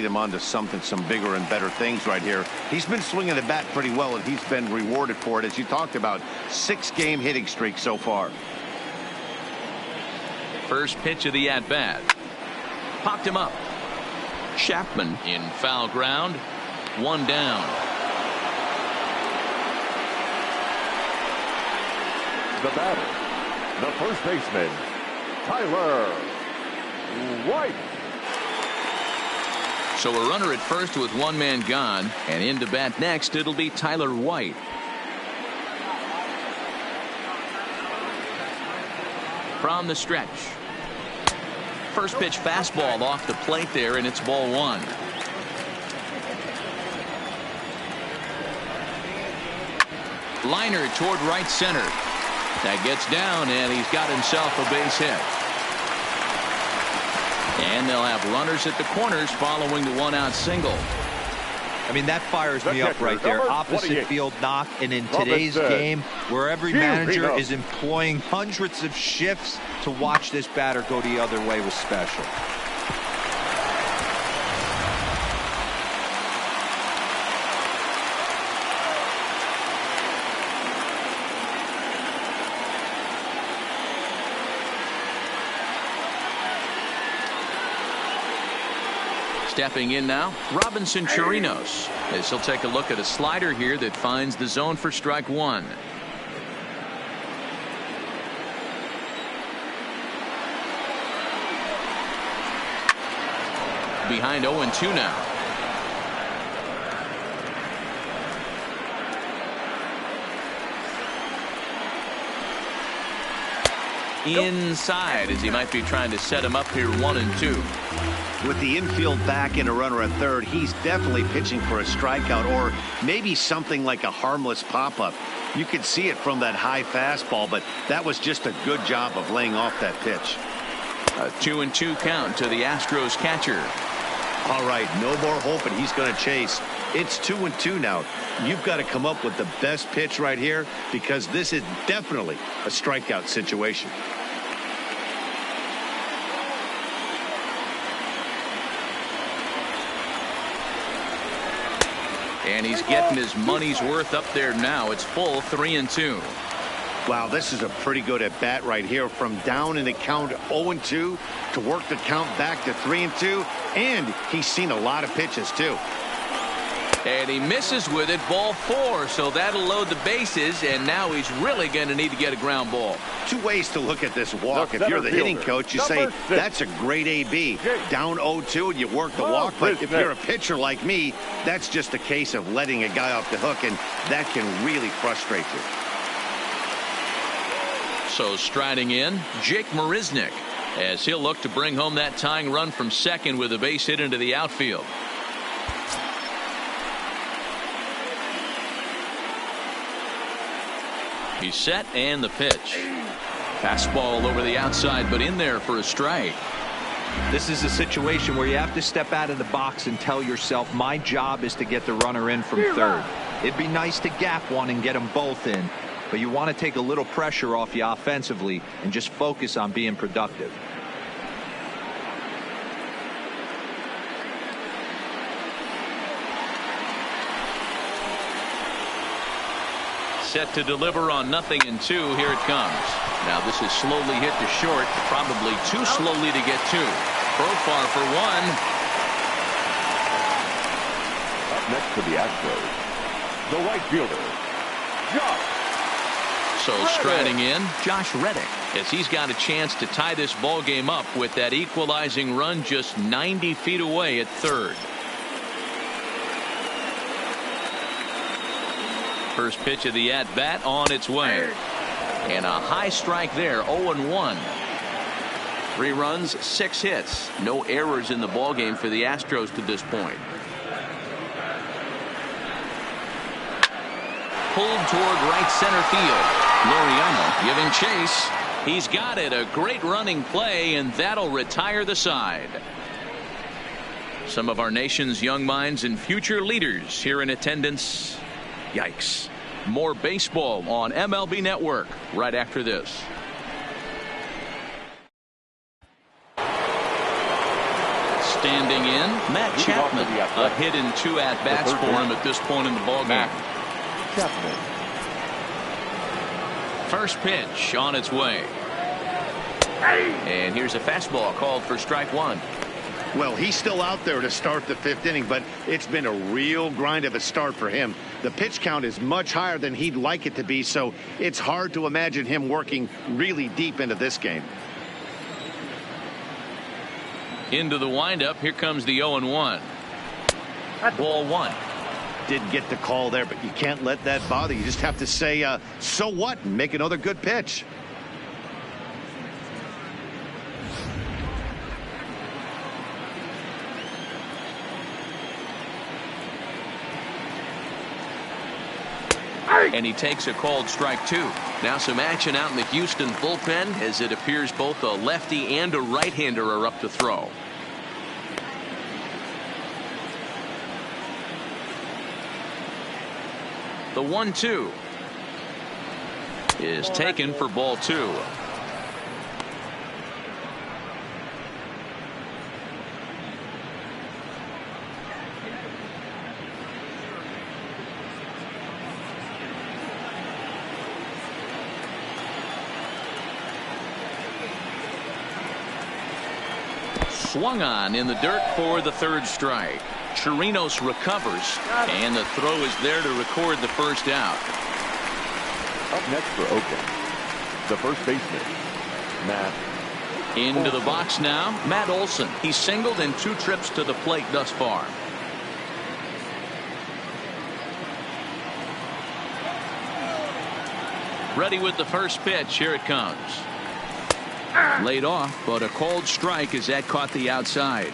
him on to some bigger and better things right here. He's been swinging the bat pretty well, and he's been rewarded for it, as you talked about. 6-game hitting streak so far. First pitch of the at-bat. Popped him up. Chapman in foul ground. 1 down. The batter, the first baseman, Tyler White. So a runner at first with 1 man gone, and in to bat next it'll be Tyler White. From the stretch. First pitch fastball off the plate there, and it's ball 1. Liner toward right center. That gets down, and he's got himself a base hit. And they'll have runners at the corners following the 1-out single. I mean, that fires me up right there. Number Opposite 28. field knock, and in today's game, where every Here we manager go. is employing hundreds of shifts, to watch this batter go the other way was special. Stepping in now, Robinson Chirinos, as he'll take a look at a slider here that finds the zone for strike 1. Behind 0-2 now. Inside, as he might be trying to set him up here 1-2. With the infield back and a runner at third, he's definitely pitching for a strikeout, or maybe something like a harmless pop-up. You could see it from that high fastball, but that was just a good job of laying off that pitch. A 2-2 count to the Astros catcher. All right, no more hoping he's going to chase. It's 2-2 now. You've got to come up with the best pitch right here, because this is definitely a strikeout situation. And he's getting his money's worth up there now. It's full 3-2. Wow, this is a pretty good at bat right here, from down in the count 0-2 to work the count back to 3-2, and he's seen a lot of pitches too. And he misses with it, ball 4, so that'll load the bases, and now he's really going to need to get a ground ball. 2 ways to look at this walk. The If you're the center hitting fielder, coach, you number say 6. that's a great AB. Down 0-2 and you work the Oh, walk. But if business. you're a pitcher like me, that's just a case of letting a guy off the hook, and that can really frustrate you. So striding in, Jake Marisnick, as he'll look to bring home that tying run from second with a base hit into the outfield. He's set, and the pitch. Fastball over the outside, but in there for a strike. This is a situation where you have to step out of the box and tell yourself, my job is to get the runner in from third. It'd be nice to gap one and get them both in, but you want to take a little pressure off you offensively and just focus on being productive. Set to deliver on 0-2. Here it comes. Now this is slowly hit to short, probably too slowly to get 2. Profar for 1. next for the Astros, the right fielder, Josh. So striding in, Josh Reddick, as he's got a chance to tie this ball game up with that equalizing run just 90 feet away at third. First pitch of the at-bat on its way. And a high strike there, 0-1. 3 runs, 6 hits. No errors in the ballgame for the Astros to this point. Pulled toward right center field. Loriano giving chase. He's got it. A great running play, and that'll retire the side. Some of our nation's young minds and future leaders here in attendance. Yikes. More baseball on MLB Network right after this. Standing in, Matt Chapman. A hit in 2 at-bats for him at this point in the ballgame. First pitch on its way. And here's a fastball called for strike 1. Well, he's still out there to start the 5th inning, but it's been a real grind of a start for him. The pitch count is much higher than he'd like it to be, so it's hard to imagine him working really deep into this game. Into the windup. Here comes the 0-1. Ball 1. Didn't get the call there, but you can't let that bother you. Just have to say, so what, and make another good pitch. And he takes a called strike 2. Now some action out in the Houston bullpen, as it appears both a lefty and a right-hander are up to throw. The 1-2 is taken for ball 2. Swung on in the dirt for the 3rd strike. Chirinos recovers, and the throw is there to record the first out. Up next for Oakland, the first baseman, Matt. Into the box now, Matt Olson. He's singled in 2 trips to the plate thus far. Ready with the first pitch. Here it comes. Laid off, but a called strike as that caught the outside.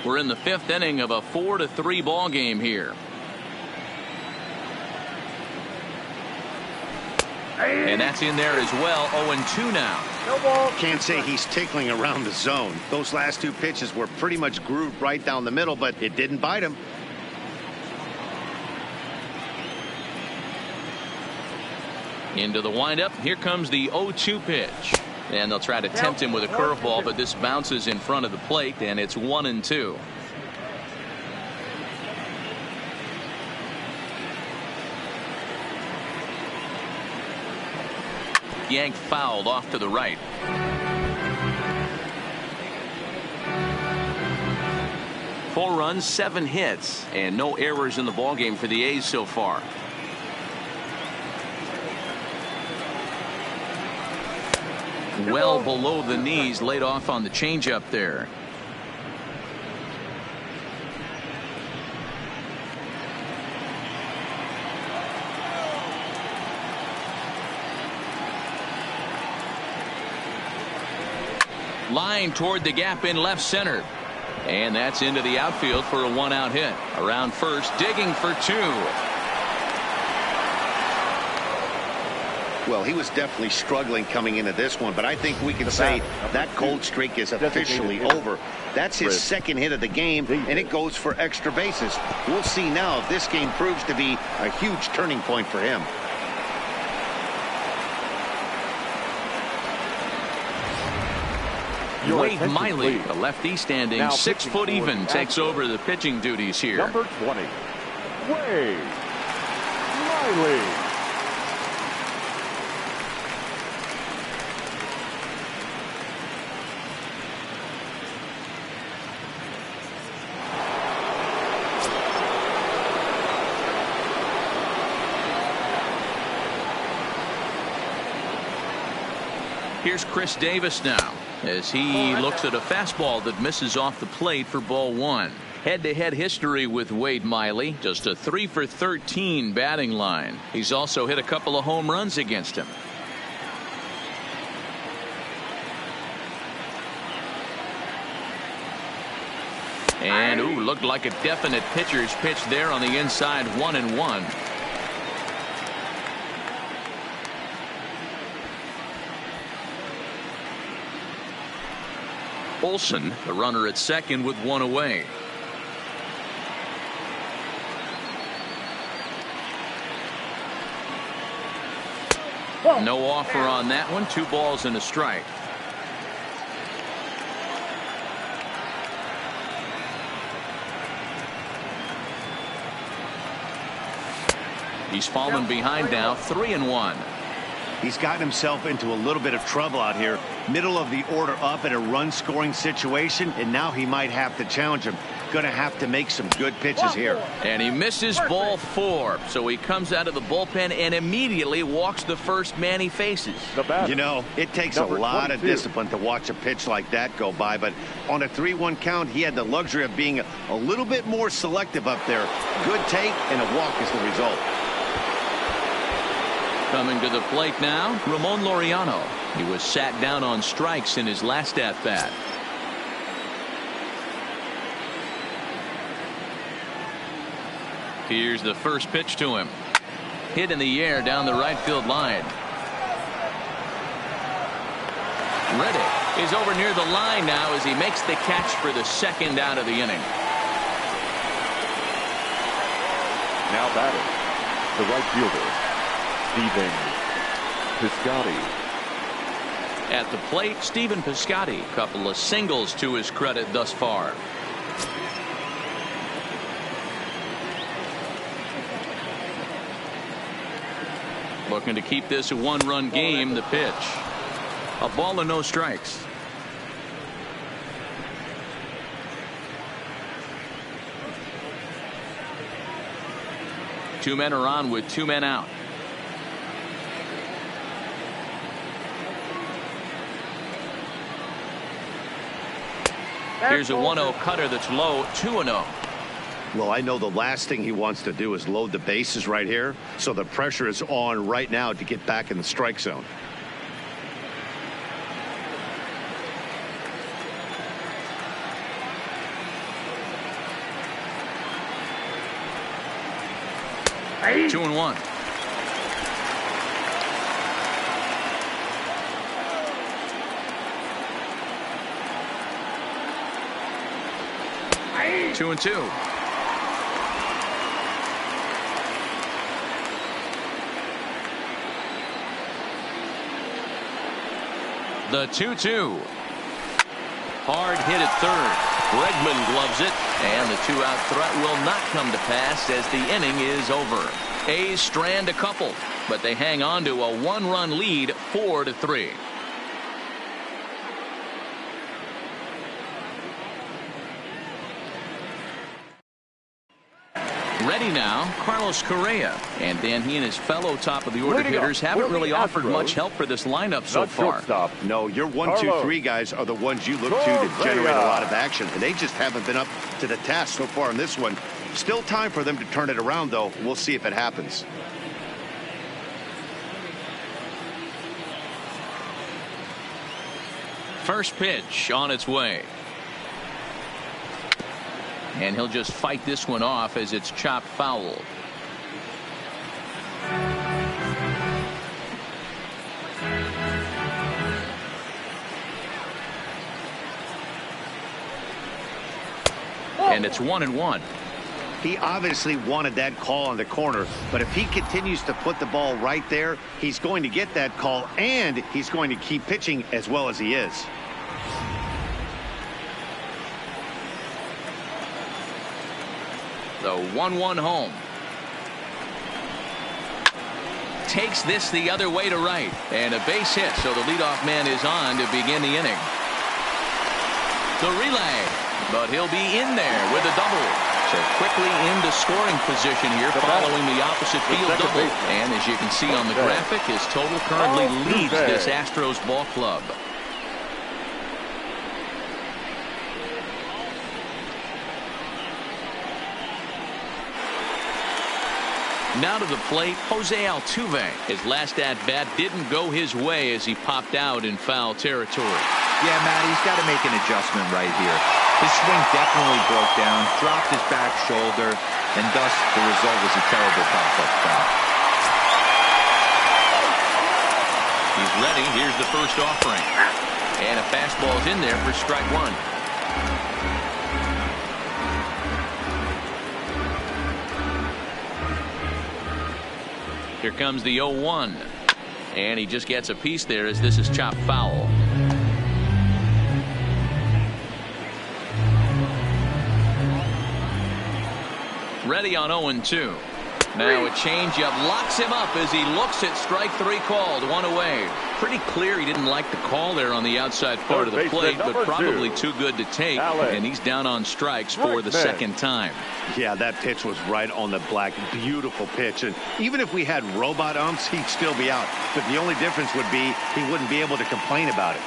We're in the 5th inning of a 4-3 ball game here. And that's in there as well. 0-2 now. No ball. Can't say he's tickling around the zone. Those last 2 pitches were pretty much grooved right down the middle, but it didn't bite him. Into the windup. Here comes the 0-2 pitch. And they'll try to tempt him with a curveball, but this bounces in front of the plate, and it's 1-2. Yanked fouled off to the right. Four runs, 7 hits, and no errors in the ballgame for the A's so far. Well below the knees, laid off on the changeup there. Line toward the gap in left center. And that's into the outfield for a 1-out hit. Around first, digging for 2. Well, he was definitely struggling coming into this one, but I think we can say that cold streak is officially over. That's his 2nd hit of the game, and it goes for extra bases. We'll see now if this game proves to be a huge turning point for him. Wade Miley, the lefty standing 6 foot even, takes over the pitching duties here. Number 20, Wade Miley. Here's Chris Davis now as he looks at a fastball that misses off the plate for ball one. Head-to-head history with Wade Miley, just a 3 for 13 batting line. He's also hit a couple of home runs against him. And looked like a definite pitcher's pitch there on the inside. 1-1. Olsen, the runner at second with one away. No offer on that one. 2 balls and a strike. He's fallen behind now. 3-1. He's gotten himself into a little bit of trouble out here. Middle of the order up in a run scoring situation, and now he might have to challenge him. Going to have to make some good pitches here. And he misses ball 4. So he comes out of the bullpen and immediately walks the first man he faces. You know, it takes a lot of discipline to watch a pitch like that go by, but on a 3-1 count, he had the luxury of being a little bit more selective up there. Good take, and a walk is the result. Coming to the plate now, Ramon Laureano. He was sat down on strikes in his last at-bat. Here's the first pitch to him. Hit in the air down the right field line. Reddick is over near the line now as he makes the catch for the second out of the inning. Now batting, the right fielder, Stephen Piscotty. At the plate, Stephen Piscotty. Couple of singles to his credit thus far. Looking to keep this a 1-run game. The pitch. A ball and no strikes. Two men are on with 2 men out. Here's a 1-0 cutter that's low. 2-0. Well, I know the last thing he wants to do is load the bases right here, so the pressure is on right now to get back in the strike zone. Hey. 2-1. Hey. 2-2. The 2-2. Hard hit at third. Bregman gloves it, and the 2-out threat will not come to pass as the inning is over. A's strand a couple, but they hang on to a 1-run lead, 4-3. Ready now, Carlos Correa. And then he and his fellow top of the order hitters haven't really offered much help for this lineup so far. No, your 1, 2, 3 guys are the ones you look to generate a lot of action, and they just haven't been up to the task so far in this one. Still time for them to turn it around, though. We'll see if it happens. First pitch on its way. And he'll just fight this one off as it's chopped foul. And it's 1-1. He obviously wanted that call on the corner, but if he continues to put the ball right there, he's going to get that call, and he's going to keep pitching as well as he is. The 1-1 home. Takes this the other way to right. And a base hit, so the leadoff man is on to begin the inning. The relay. But he'll be in there with a double. So quickly into scoring position here following the opposite field double. And as you can see on the graphic, his total currently leads this Astros ball club. Now to the plate, Jose Altuve. His last at-bat didn't go his way as he popped out in foul territory. Yeah, Matt, he's got to make an adjustment right here. His swing definitely broke down, dropped his back shoulder, and thus the result was a terrible pop-up foul. He's ready. Here's the first offering. And a fastball's in there for strike one. Here comes the 0-1. And he just gets a piece there as this is chopped foul. Ready on 0-2. Now a changeup locks him up as he looks at strike three called. One away. Pretty clear he didn't like the call there on the outside part of the plate, but probably too good to take. And he's down on strikes for the second time. Yeah, that pitch was right on the black. Beautiful pitch. And even if we had robot umps, he'd still be out. But the only difference would be he wouldn't be able to complain about it.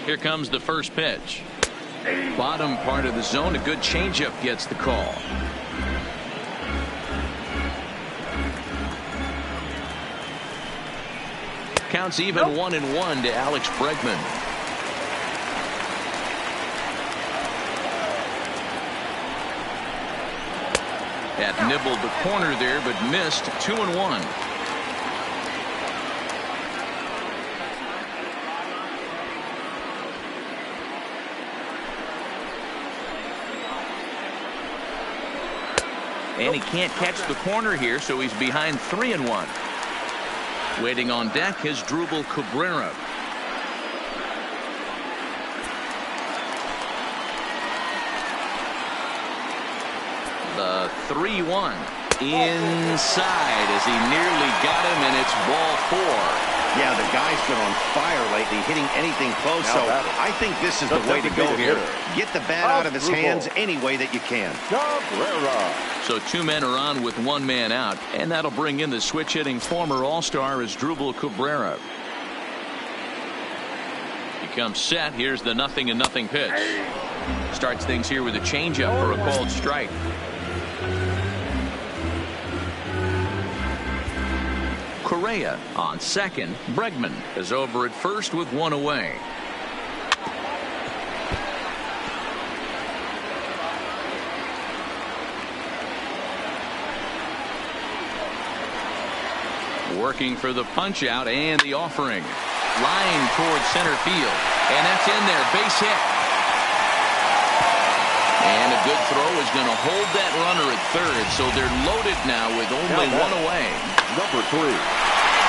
Here comes the first pitch. Bottom part of the zone. A good changeup gets the call. Counts even 1-1 to Alex Bregman. That nibbled the corner there, but missed. 2-1. And he can't catch the corner here, so he's behind 3-1. Waiting on deck is Drupal Cabrera. The 3-1 inside as he nearly got him, and it's ball four. Yeah, the guy's been on fire lately, hitting anything close. So I think this is the way to go here. Get the bat out of his hands any way that you can. So two men are on with one man out, and that'll bring in the switch hitting former All-Star as Drupal Cabrera. He comes set. Here's the 0-0 pitch. Starts things here with a changeup for a called strike. Correa on second. Bregman is over at first with one away. Working for the punch out and the offering. Line towards center field. And that's in there. Base hit. And a good throw is going to hold that runner at third. So they're loaded now with only one away. Number 3.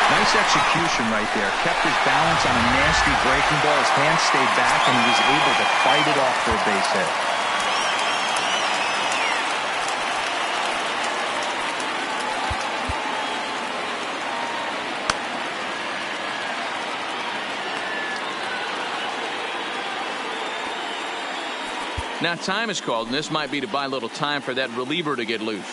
Nice execution right there. Kept his balance on a nasty breaking ball. His hands stayed back, and he was able to fight it off for a base hit. Now time is called, and this might be to buy a little time for that reliever to get loose.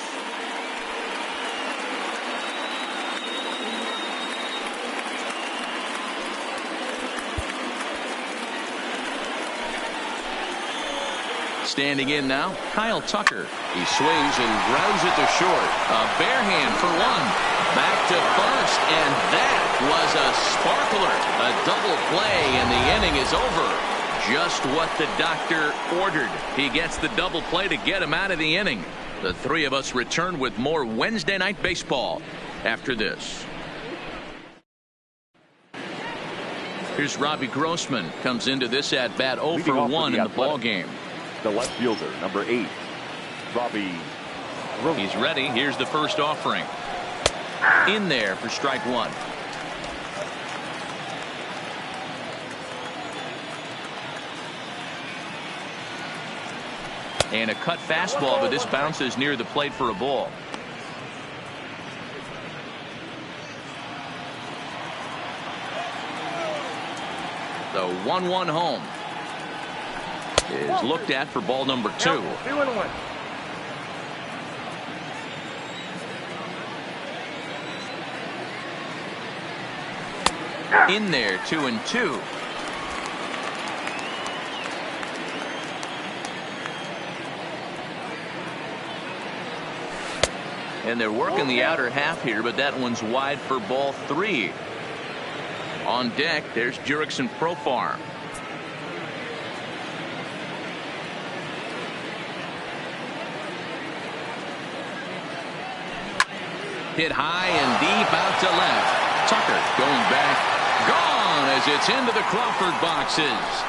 Standing in now, Kyle Tucker. He swings and grounds it to short. A bare hand for one. Back to first, and that was a sparkler. A double play, and the inning is over. Just what the doctor ordered. He gets the double play to get him out of the inning. The three of us return with more Wednesday Night Baseball after this. Here's Robbie Grossman. Comes into this at bat 0 for 1 in the ball game. The left fielder, number 8, Robbie. He's ready. Here's the first offering. In there for strike one. And a cut fastball, but this bounces near the plate for a ball. The 1-1 home is looked at for ball number 2. 2-1. In there, 2-2. And they're working the outer half here, but that one's wide for ball 3. On deck, there's Jurickson Profar. Hit high and deep out to left. Tucker going back. Gone as it's into the Crawford boxes.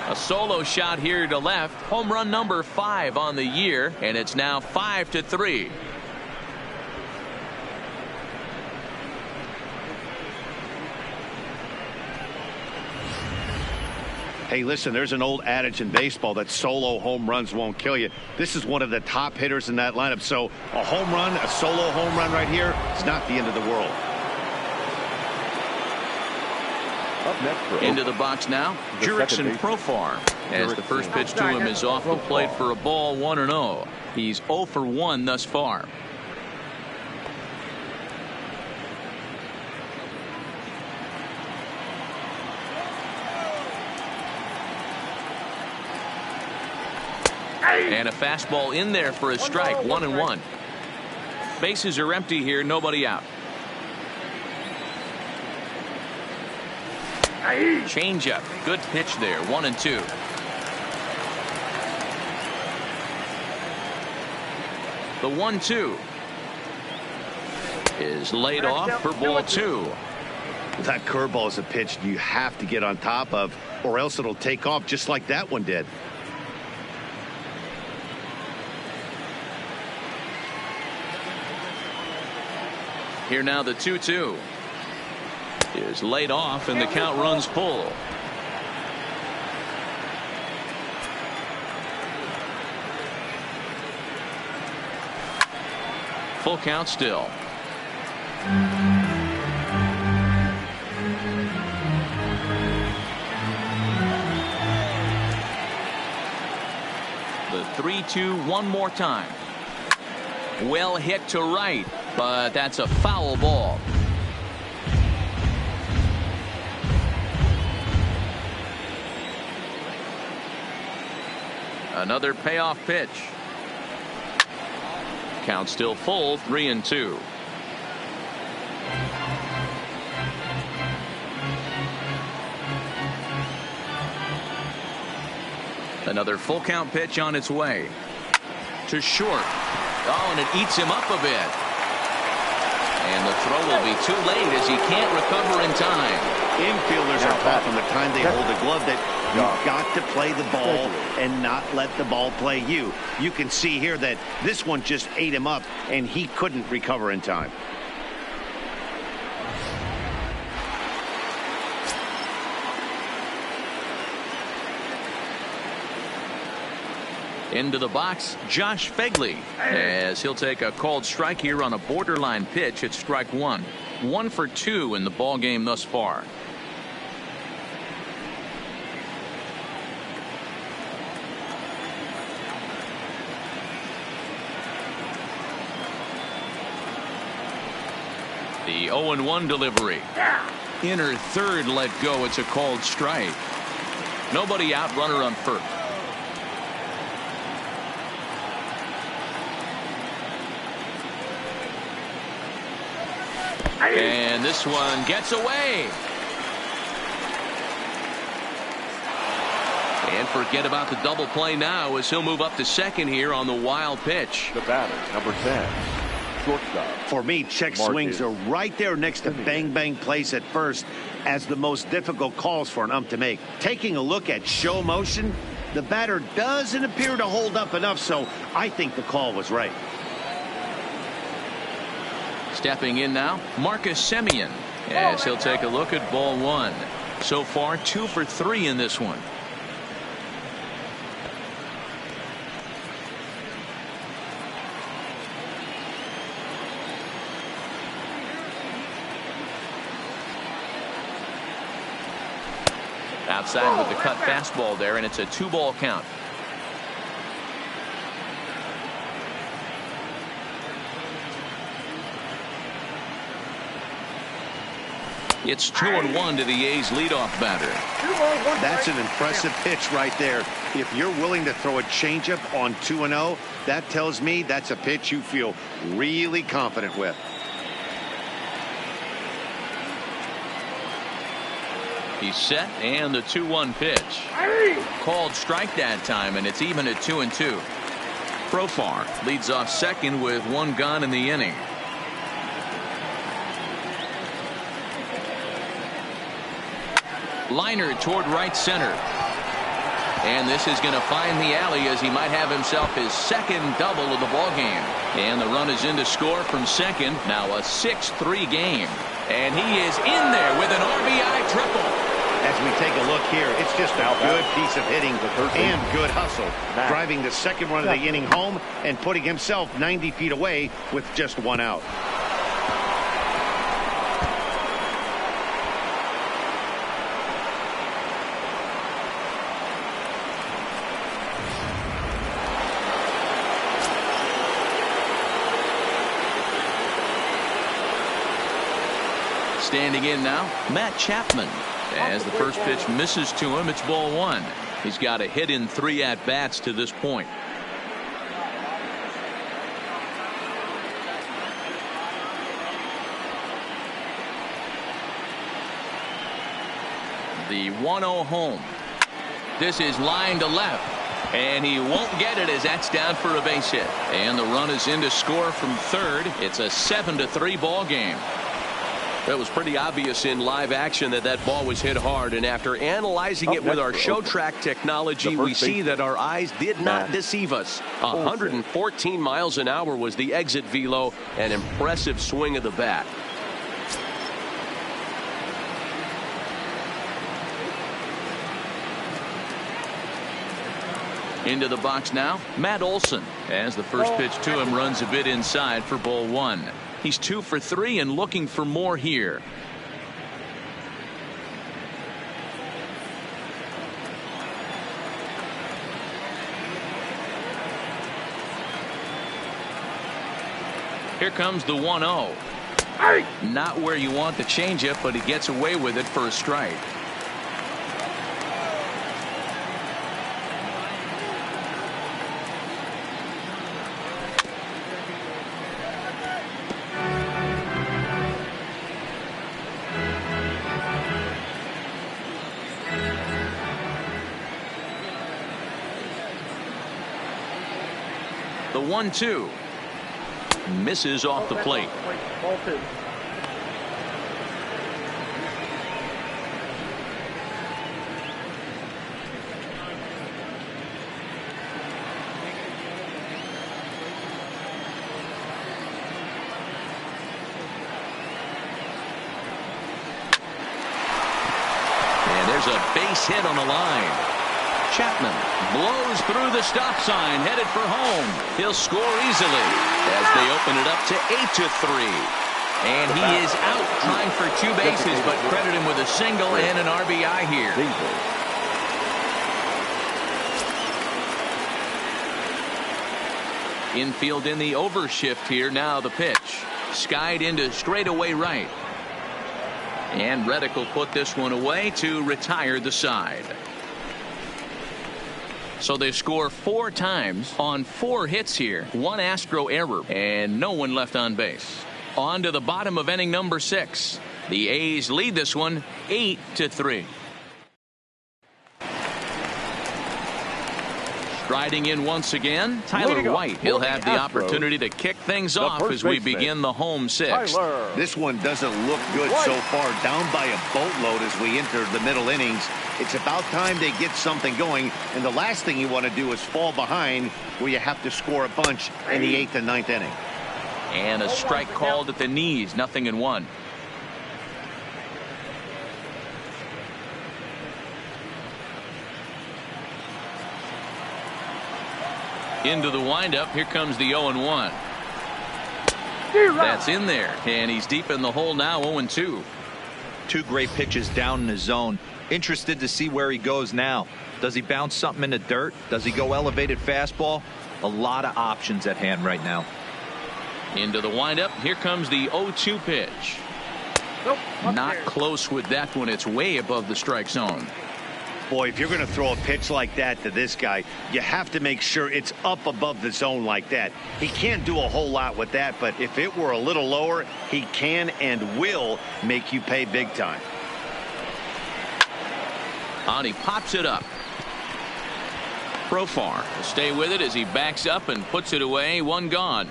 A solo shot here to left. Home run number 5 on the year, and it's now 5-3. Hey, listen, there's an old adage in baseball that solo home runs won't kill you. This is one of the top hitters in that lineup. So a home run, a solo home run right here, it's not the end of the world. Up next for Into the box now, Jurickson Profar, as the first pitch to him is off the plate for a ball, 1-0. He's 0 for 1 thus far. And a fastball in there for a strike, 1-1. Bases are empty here, nobody out. Changeup, good pitch there, 1-2. The 1-2 is laid off for ball 2. That curveball is a pitch you have to get on top of, or else it'll take off just like that one did. Here now the 2-2 is laid off and the count runs full. Full count still. The 3-2 one more time. Well hit to right, but that's a foul ball. Another payoff pitch. Count still full, 3-2. Another full count pitch on its way. To short. Oh, and it eats him up a bit. And the throw will be too late as he can't recover in time. Infielders are taught from the time they hold a glove that you've got to play the ball and not let the ball play you. You can see here that this one just ate him up and he couldn't recover in time. Into the box, Josh Fegley, as he'll take a called strike here on a borderline pitch at strike 1. 1 for 2 in the ball game thus far. The 0-1 delivery. Inner third let go. It's a called strike. Nobody out, runner on first. And this one gets away. And forget about the double play now as he'll move up to second here on the wild pitch. The batter, number 10, shortstop. For me, check swings are right there next to bang bang plays at first as the most difficult calls for an ump to make. Taking a look at show motion, the batter doesn't appear to hold up enough, so I think the call was right. Stepping in now, Marcus Semien, as he'll take a look at ball 1. So far 2 for 3 in this one. Outside with the cut fastball there, and it's a 2-ball count. It's 2-1 to the A's leadoff batter. That's an impressive pitch right there. If you're willing to throw a changeup on 2-0, that tells me that's a pitch you feel really confident with. He's set, and the 2-1 pitch. Called strike that time, and it's even at 2-2. Profar leads off second with 1 gone in the inning. Liner toward right center. And this is going to find the alley as he might have himself his second double of the ball game. And the run is in to score from second. Now a 6-3 game. And he is in there with an RBI triple. As we take a look here, it's just a good piece of hitting and good hustle. Driving the second run of the inning home and putting himself 90 feet away with just 1 out. Standing in now, Matt Chapman. As the first pitch misses to him, it's ball 1. He's got a hit in 3 at-bats to this point. The 1-0 home. This is line to left. And he won't get it as that's down for a base hit. And the run is in to score from third. It's a 7-3 ball game. It was pretty obvious in live action that that ball was hit hard, and after analyzing it with our show track technology, we see that our eyes did not deceive us. 114 miles an hour was the exit velo, an impressive swing of the bat. Into the box now, Matt Olson, as the first pitch to him runs a bit inside for ball 1. He's 2 for 3 and looking for more here. Here comes the 1-0. Not where you want the changeup, but he gets away with it for a strike. The 1-2 misses off the plate. Ball 2. And there's a base hit on the line. Chapman blows through the stop sign, headed for home. He'll score easily as they open it up to 8-3. And he is out trying for 2 bases, but credit him with a single and an RBI here. Infield in the overshift here. Now the pitch. Skied into straightaway right. And Reddick will put this one away to retire the side. So they score 4 times on 4 hits here. 1 Astro error and no one left on base. On to the bottom of inning number 6. The A's lead this one 8-3. Striding in once again, Tyler White. He'll have the opportunity to kick things off as we begin the home 6th. This one doesn't look good so far. Down by a boatload as we enter the middle innings. It's about time they get something going, and the last thing you want to do is fall behind where you have to score a bunch in the 8th and 9th inning. And a strike called at the knees, 0-1. Into the windup. Here comes the 0-1. That's in there, and he's deep in the hole now. 0-2. Two great pitches down in the zone. Interested to see where he goes now. Does he bounce something in the dirt? Does he go elevated fastball? A lot of options at hand right now. Into the windup. Here comes the 0-2 pitch. Nope, Not close with that one. It's way above the strike zone. Boy, if you're going to throw a pitch like that to this guy, you have to make sure it's up above the zone like that. He can't do a whole lot with that, but if it were a little lower, he can and will make you pay big time. And he pops it up. Profar will stay with it as he backs up and puts it away. One gone.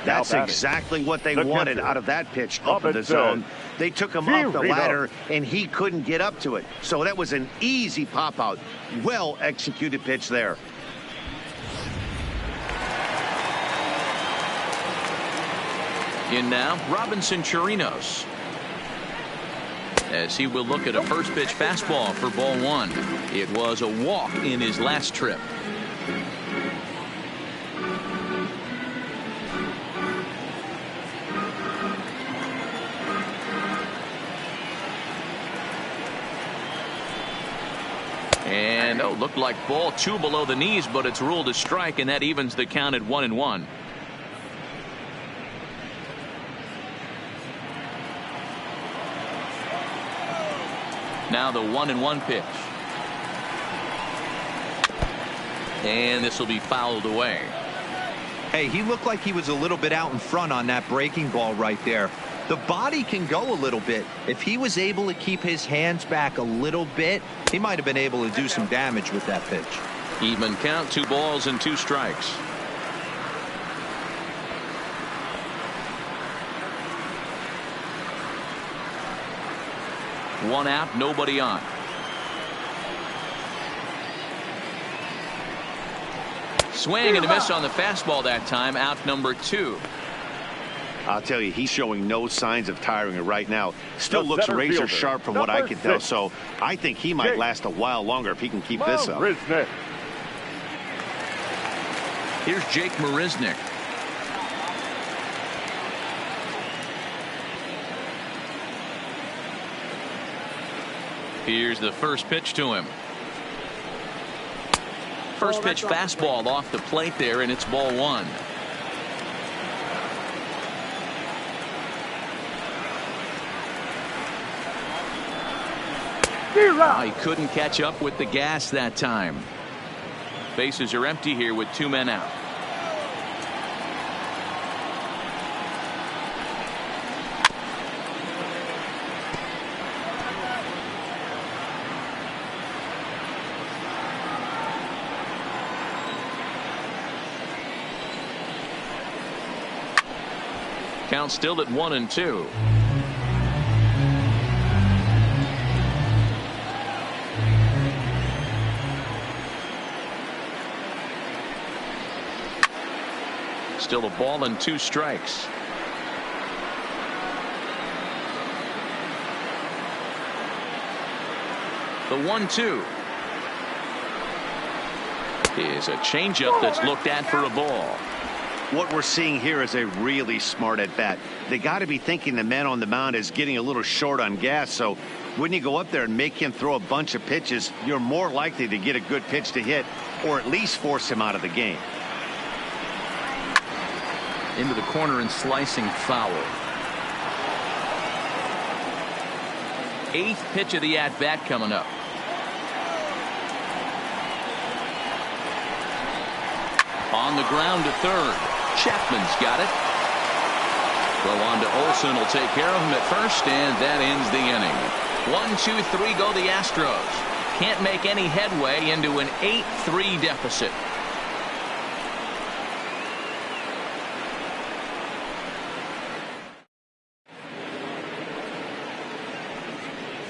That's exactly what they wanted out of that pitch up in the zone. They took him up the ladder, and he couldn't get up to it. So that was an easy pop-out. Well-executed pitch there. In now, Robinson Chirinos, as he will look at a first pitch fastball for ball one. It was a walk in his last trip. And looked like ball two below the knees, but it's ruled a strike, and that evens the count at 1-1. Now the 1-1 pitch. And this will be fouled away. Hey, he looked like he was a little bit out in front on that breaking ball right there. The body can go a little bit. If he was able to keep his hands back a little bit, he might have been able to do some damage with that pitch. Even count, 2 balls and 2 strikes. One out, nobody on. Swing and a miss on the fastball that time. Out number 2. I'll tell you, he's showing no signs of tiring it right now. Still looks razor sharp from what I can tell. So I think he might last a while longer if he can keep this up. Here's Jake Marisnick. Here's the first pitch to him. First pitch fastball off the plate there, and it's ball 1. He couldn't catch up with the gas that time. Bases are empty here with 2 men out. Count still at 1-2. Still a ball and 2 strikes. The 1-2 is a changeup that's looked at for a ball. What we're seeing here is a really smart at bat. They got to be thinking the man on the mound is getting a little short on gas. So when you go up there and make him throw a bunch of pitches, you're more likely to get a good pitch to hit, or at least force him out of the game. Into the corner and slicing foul. 8th pitch of the at-bat coming up. On the ground to third. Chapman's got it. Throw on to Olsen will take care of him at first, and that ends the inning. 1-2-3 go the Astros. Can't make any headway into an 8-3 deficit.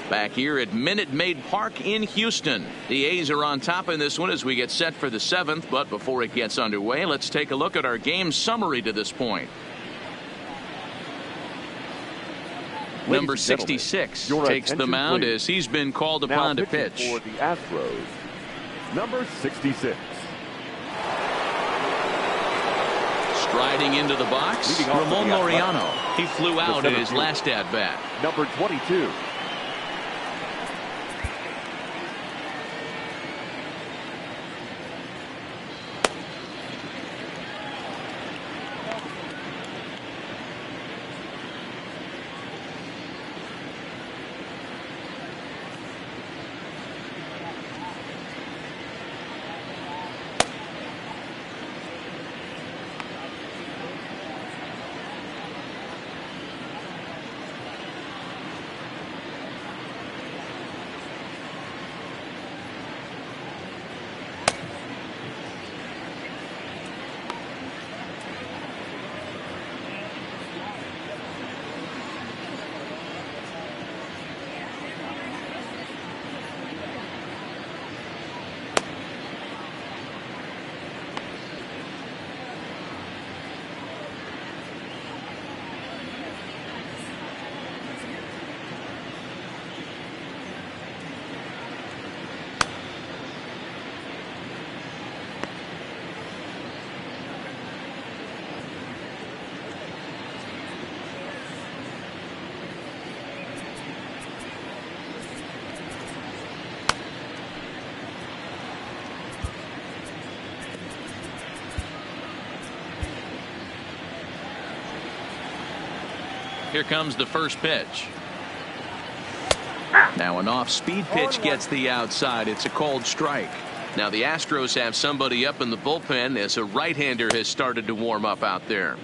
Back here at Minute Maid Park in Houston. The A's are on top in this one as we get set for the 7th. But before it gets underway, let's take a look at our game summary to this point. Number 66 takes the mound as he's been called upon to pitch. For the Astros, number 66, Striding into the box, Ramon Laureano. He flew out in his last at-bat. Number 22. Here comes the first pitch. Now an off-speed pitch gets the outside. It's a called strike. Now the Astros have somebody up in the bullpen as a right-hander has started to warm up out there.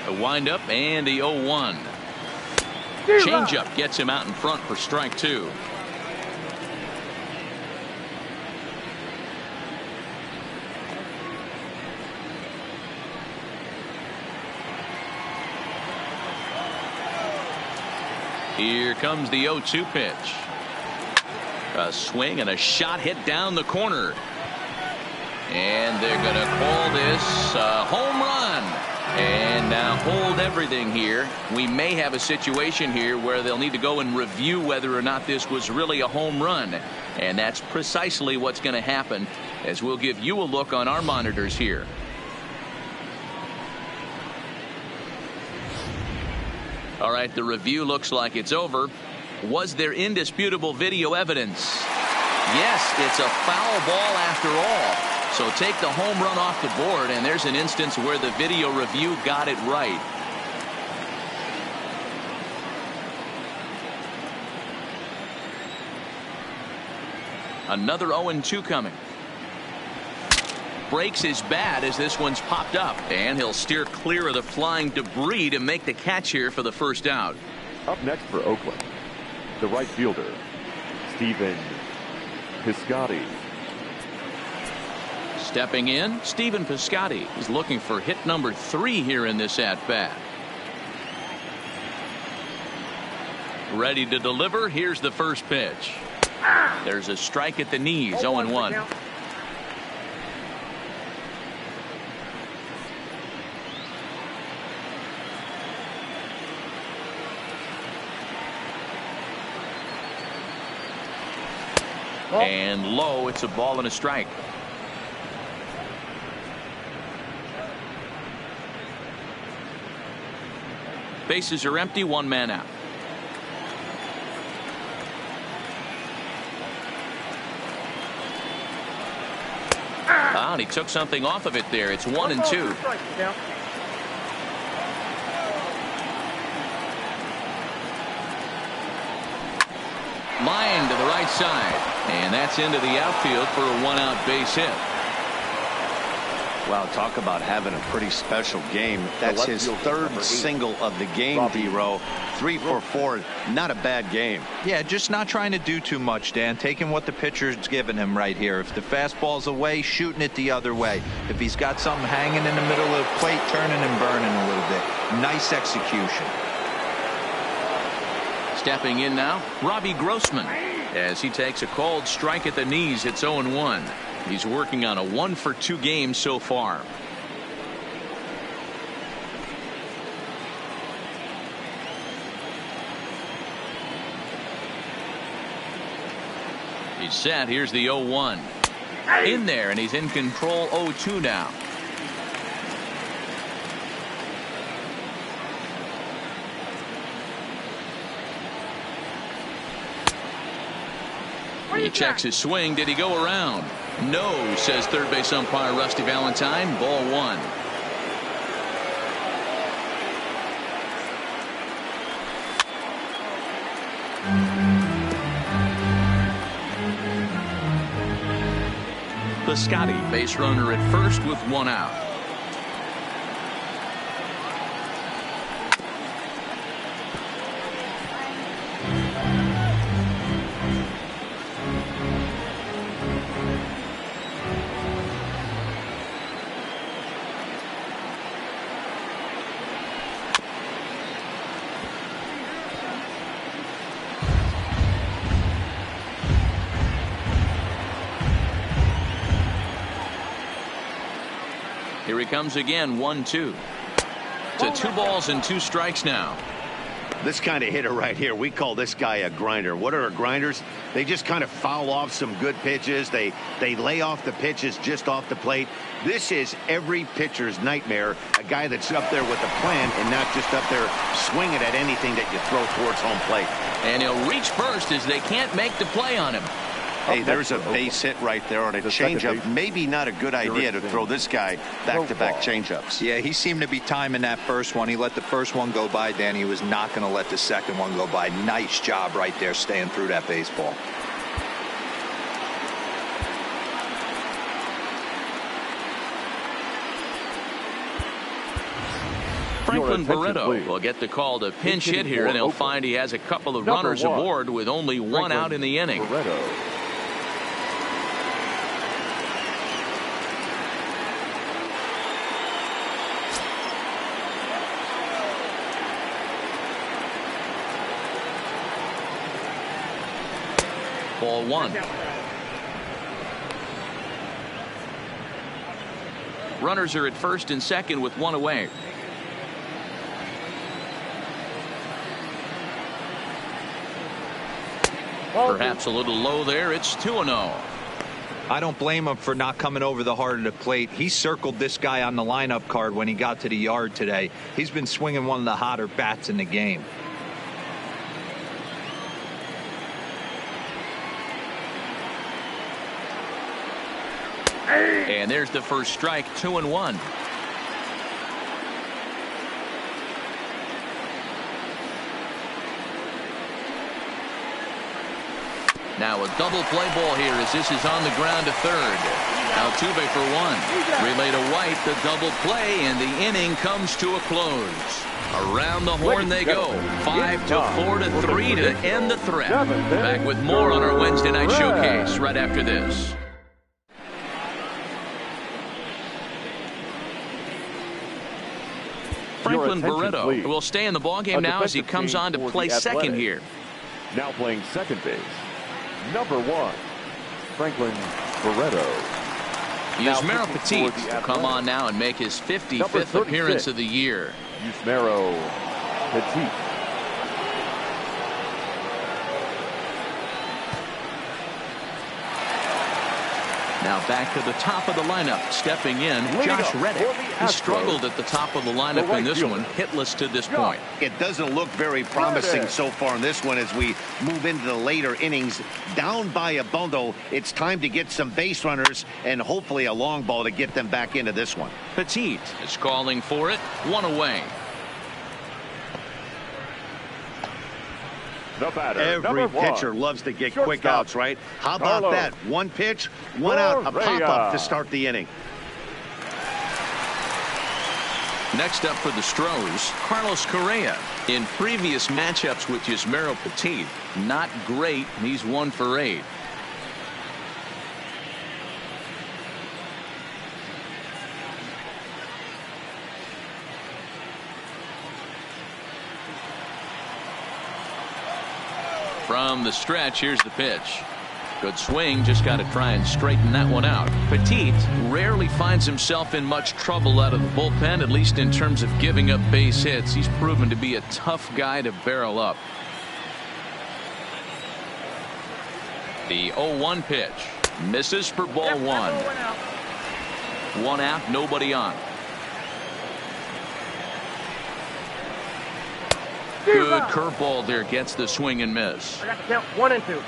A windup and the 0-1. Changeup gets him out in front for strike two. Here comes the 0-2 pitch. A swing and a shot hit down the corner. And they're going to call this a home run. And now hold everything here. We may have a situation here where they'll need to go and review whether or not this was really a home run. And that's precisely what's going to happen, as we'll give you a look on our monitors here. All right, the review looks like it's over. Was there indisputable video evidence? Yes, it's a foul ball after all. So take the home run off the board, and there's an instance where the video review got it right. Another 0-2 coming. Breaks his bat as this one's popped up, and he'll steer clear of the flying debris to make the catch here for the first out. Up next for Oakland, the right fielder, Stephen Piscotty. Stepping in, Stephen Piscotty is looking for hit number 3 here in this at-bat. Ready to deliver. Here's the first pitch. There's a strike at the knees. 0-1. And low, it's a ball and a strike. Bases are empty, one man out. And he took something off of it there. It's 1-2. Line to the right side. And that's into the outfield for a one-out base hit. Wow, talk about having a pretty special game. That's his third single of the game, D-Row. 3 for 4. Not a bad game. Yeah, just not trying to do too much, Dan. Taking what the pitcher's giving him right here. If the fastball's away, shooting it the other way. If he's got something hanging in the middle of the plate, turning and burning a little bit. Nice execution. Stepping in now, Robbie Grossman, as he takes a called strike at the knees. It's 0-1. He's working on a 1-for-2 game so far. He's set. Here's the 0-1. In there, and he's in control 0-2 now. He checks his swing. Did he go around? No, says third base umpire Rusty Valentine. Ball 1. Piscotty, base runner at first with 1 out. Here he comes again, 1-2. To 2 balls and 2 strikes now. This kind of hitter right here, we call this guy a grinder. What are grinders? They just kind of foul off some good pitches. They lay off the pitches just off the plate. This is every pitcher's nightmare. A guy that's up there with a plan and not just up there swinging at anything that you throw towards home plate. And he'll reach first as they can't make the play on him. Hey, there's a base hit right there on a changeup. Maybe not a good idea to throw this guy back-to-back changeups. Yeah, he seemed to be timing that first one. He let the first one go by, then he was not going to let the second one go by. Nice job right there staying through that baseball. Franklin Barreto will get the call to pinch hit here, and he'll find he has a couple of runners aboard with only 1 out in the inning. Ball 1. Runners are at first and second with 1 away. Perhaps a little low there. It's 2-0. I don't blame him for not coming over the heart of the plate. He circled this guy on the lineup card when he got to the yard today. He's been swinging one of the hotter bats in the game. And there's the first strike, 2-1. Now a double play ball here as this is on the ground to third. Altuve for 1. Relay to White, the double play, and the inning comes to a close. Around the horn they go. 5-4-3 to end the threat. Back with more on our Wednesday night showcase right after this. Franklin Barreto will stay in the ballgame now as he comes on to play second here. Now playing second base, number 1, Franklin Barreto. Yusmeiro Petit will come on now and make his 55th appearance of the year. Yusmeiro Petit. Now back to the top of the lineup. Stepping in, Josh Reddick. He struggled at the top of the lineup in this one, hitless to this point. It doesn't look very promising so far in this one as we move into the later innings. Down by a bundle, it's time to get some base runners and hopefully a long ball to get them back into this one. Petit is calling for it. 1 away. Every pitcher loves to get quick outs, right? How about that? 1 pitch, 1 out, a pop-up to start the inning. Next up for the Stros, Carlos Correa. In previous matchups with Yusmeiro Petit, not great. He's 1 for 8. From the stretch, here's the pitch. Good swing, just got to try and straighten that one out. Petit rarely finds himself in much trouble out of the bullpen, at least in terms of giving up base hits. He's proven to be a tough guy to barrel up. The 0-1 pitch. Misses for ball one. One out, nobody on. Good curveball there, gets the swing and miss. I got the count 1 and 2.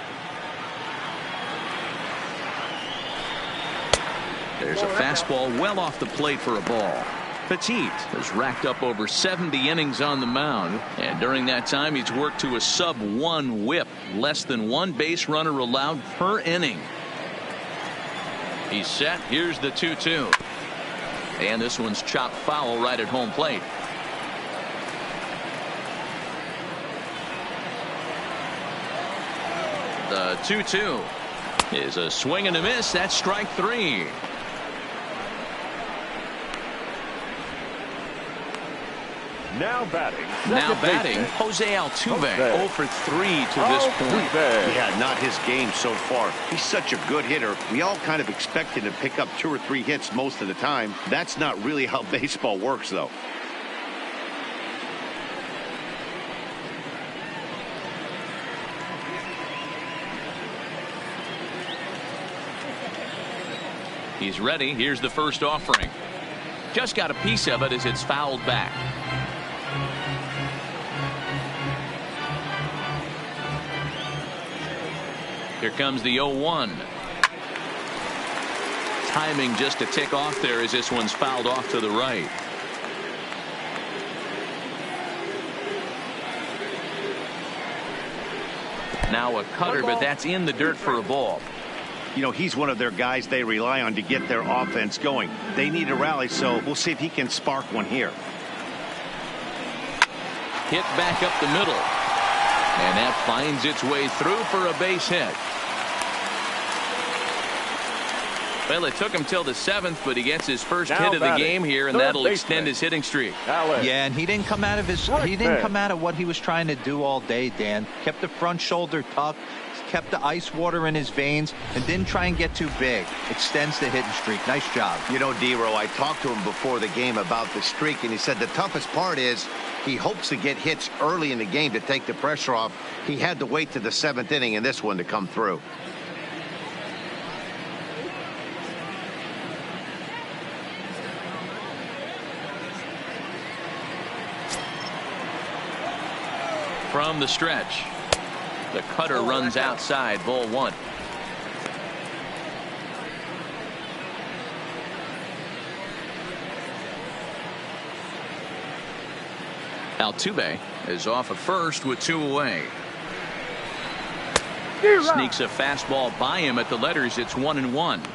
There's a fastball well off the plate for a ball. Petit has racked up over 70 innings on the mound, and during that time he's worked to a sub-1 whip, less than one base runner allowed per inning. He's set. Here's the 2-2, and this one's chopped foul right at home plate. The 2-2 is a swing and a miss. That's strike 3. Now batting. Jose Altuve, 0 for 3 to this point. Yeah, not his game so far. He's such a good hitter. We all kind of expect him to pick up 2 or 3 hits most of the time. That's not really how baseball works, though. He's ready. Here's the first offering. Just got a piece of it as it's fouled back. Here comes the 0-1. Timing just a tick off there as this one's fouled off to the right. Now a cutter, but that's in the dirt for a ball. You know, he's one of their guys they rely on to get their offense going. They need a rally, so we'll see if he can spark one here. Hit back up the middle, and that finds its way through for a base hit. Well, it took him till the 7th, but he gets his first hit of the game here, and that'll extend his hitting streak. Yeah, and he didn't come out of what he was trying to do all day, Dan. Kept the front shoulder tucked, kept the ice water in his veins, and didn't try and get too big. Extends the hitting streak. Nice job. You know, D-Row, I talked to him before the game about the streak, and he said the toughest part is he hopes to get hits early in the game to take the pressure off. He had to wait to the 7th inning in this one to come through. From the stretch, the cutter runs outside, ball 1. Altuve is off at first with 2 away. Sneaks a fastball by him at the letters. It's 1-1.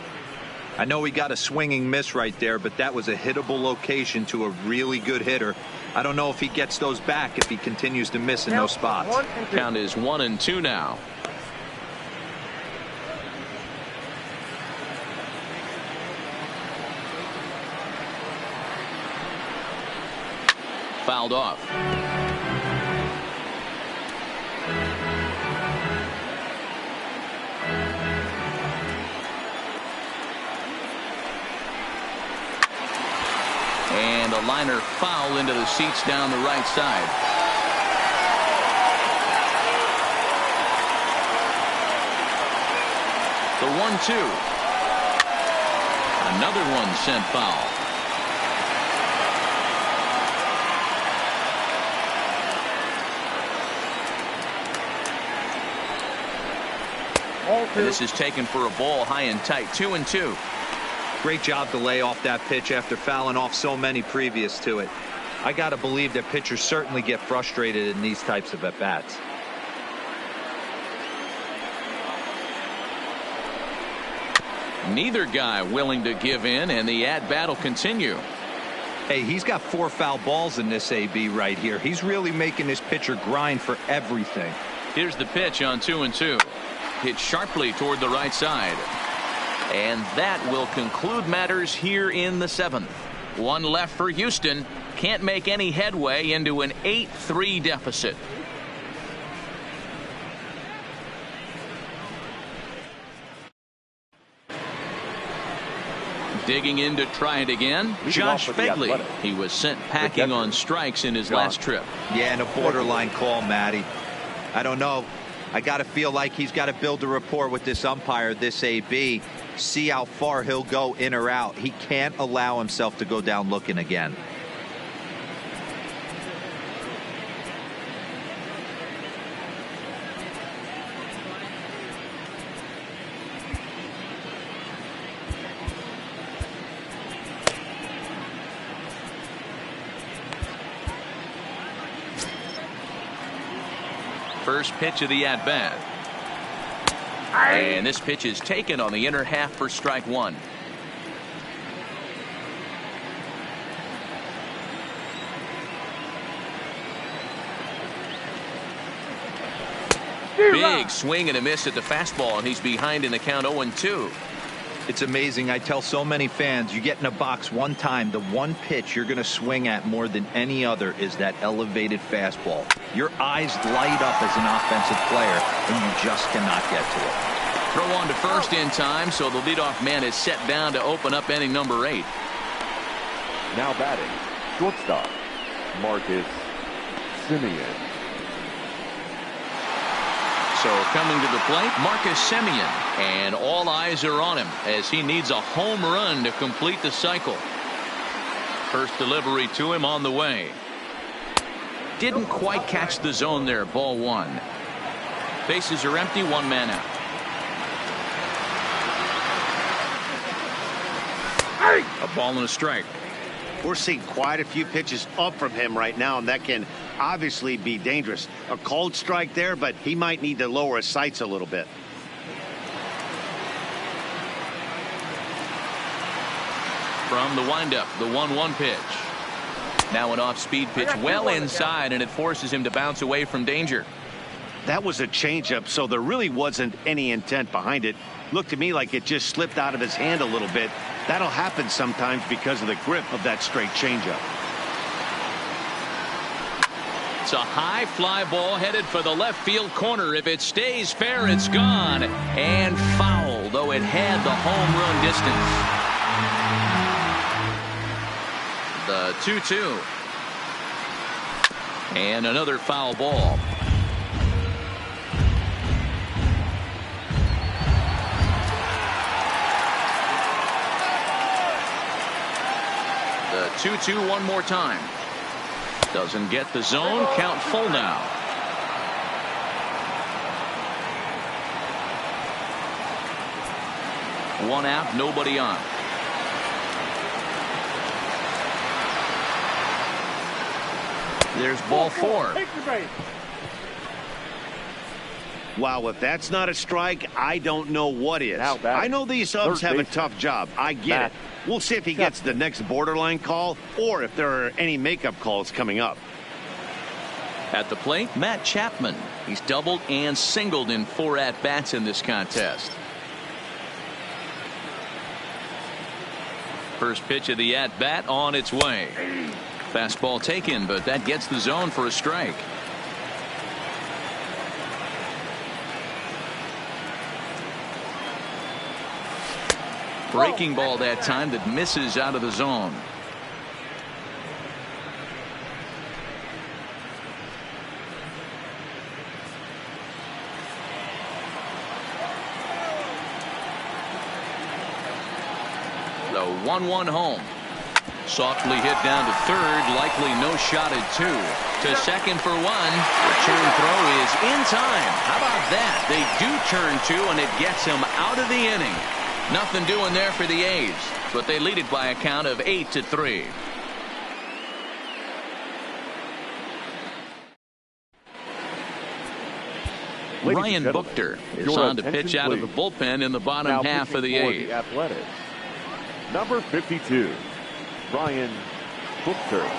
I know he got a swinging miss right there, but that was a hittable location to a really good hitter. I don't know if he gets those back if he continues to miss in those spots. Count is 1-2 now. Fouled off. And a liner foul into the seats down the right side. The 1-2. Another one sent foul. And this is taken for a ball high and tight. 2-2. Great job to lay off that pitch after fouling off so many previous to it. I got to believe that pitchers certainly get frustrated in these types of at-bats. Neither guy willing to give in, and the at-bat will continue. Hey, he's got 4 foul balls in this AB right here. He's really making this pitcher grind for everything. Here's the pitch on 2-2. Hit sharply toward the right side. And that will conclude matters here in the 7th. 1 left for Houston. Can't make any headway into an 8-3 deficit. Digging in to try it again, Josh Fegley. He was sent packing on strikes in his last trip. Yeah, and a borderline call, Matty. I don't know. I got to feel like he's got to build a rapport with this umpire, this AB, see how far he'll go in or out. He can't allow himself to go down looking again. First pitch of the at-bat. And this pitch is taken on the inner half for strike one. Big swing and a miss at the fastball, and he's behind in the count 0-2. It's amazing. I tell so many fans, you get in a box one time, the one pitch you're going to swing at more than any other is that elevated fastball. Your eyes light up as an offensive player, and you just cannot get to it. Throw on to first in time, so the leadoff man is set down to open up inning number 8. Now batting, shortstop, Marcus Semien. So coming to the plate, Marcus Semien, and all eyes are on him as he needs a home run to complete the cycle. First delivery to him on the way. Didn't quite catch the zone there. Ball one. Bases are empty. One man out. A ball and a strike. We're seeing quite a few pitches up from him right now, and that can obviously be dangerous. A cold strike there, but he might need to lower his sights a little bit. From the windup, the 1-1 pitch. Now an off-speed pitch well inside, and it forces him to bounce away from danger. That was a changeup, so there really wasn't any intent behind it. Looked to me like it just slipped out of his hand a little bit. That'll happen sometimes because of the grip of that straight changeup. It's a high fly ball headed for the left field corner. If it stays fair, it's gone. And foul, though it had the home run distance. The 2-2. And another foul ball. The 2-2 one more time. Doesn't get the zone. Count full now. One out, nobody on. There's ball four. Wow, if that's not a strike, I don't know what is. I know these subs have a tough job. I get it. We'll see if he gets the next borderline call or if there are any makeup calls coming up. At the plate, Matt Chapman. He's doubled and singled in 4 at-bats in this contest. First pitch of the at-bat on its way. Fastball taken, but that gets the zone for a strike. Breaking ball that time that misses out of the zone. The 1-1 home. Softly hit down to third, likely no shot at 2. To second for 1. Return throw is in time. How about that? They do turn 2, and it gets him out of the inning. Nothing doing there for the A's, but they lead it by a count of 8-3. Ryan Buchter is on to pitch out of the bullpen in the bottom half of the A's. Athletics. Number 52, Ryan Buchter.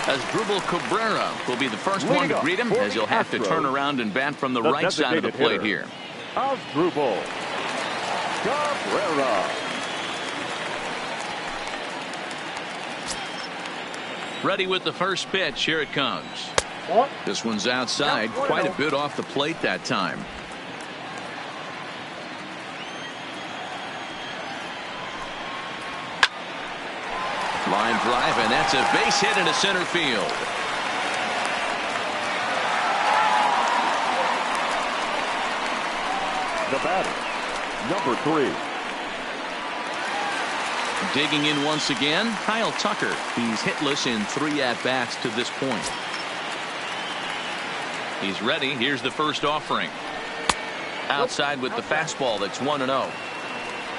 Asdrubal Cabrera will be the first one to greet him, as he'll have to turn around and bat from the right side of the plate here. Asdrubal Cabrera. Ready with the first pitch. Here it comes. This one's outside, quite a bit off the plate that time. Line drive, and that's a base hit into center field. The batter, number 3. Digging in once again, Kyle Tucker. He's hitless in 3 at-bats to this point. He's ready. Here's the first offering. Outside with the fastball. That's 1-0.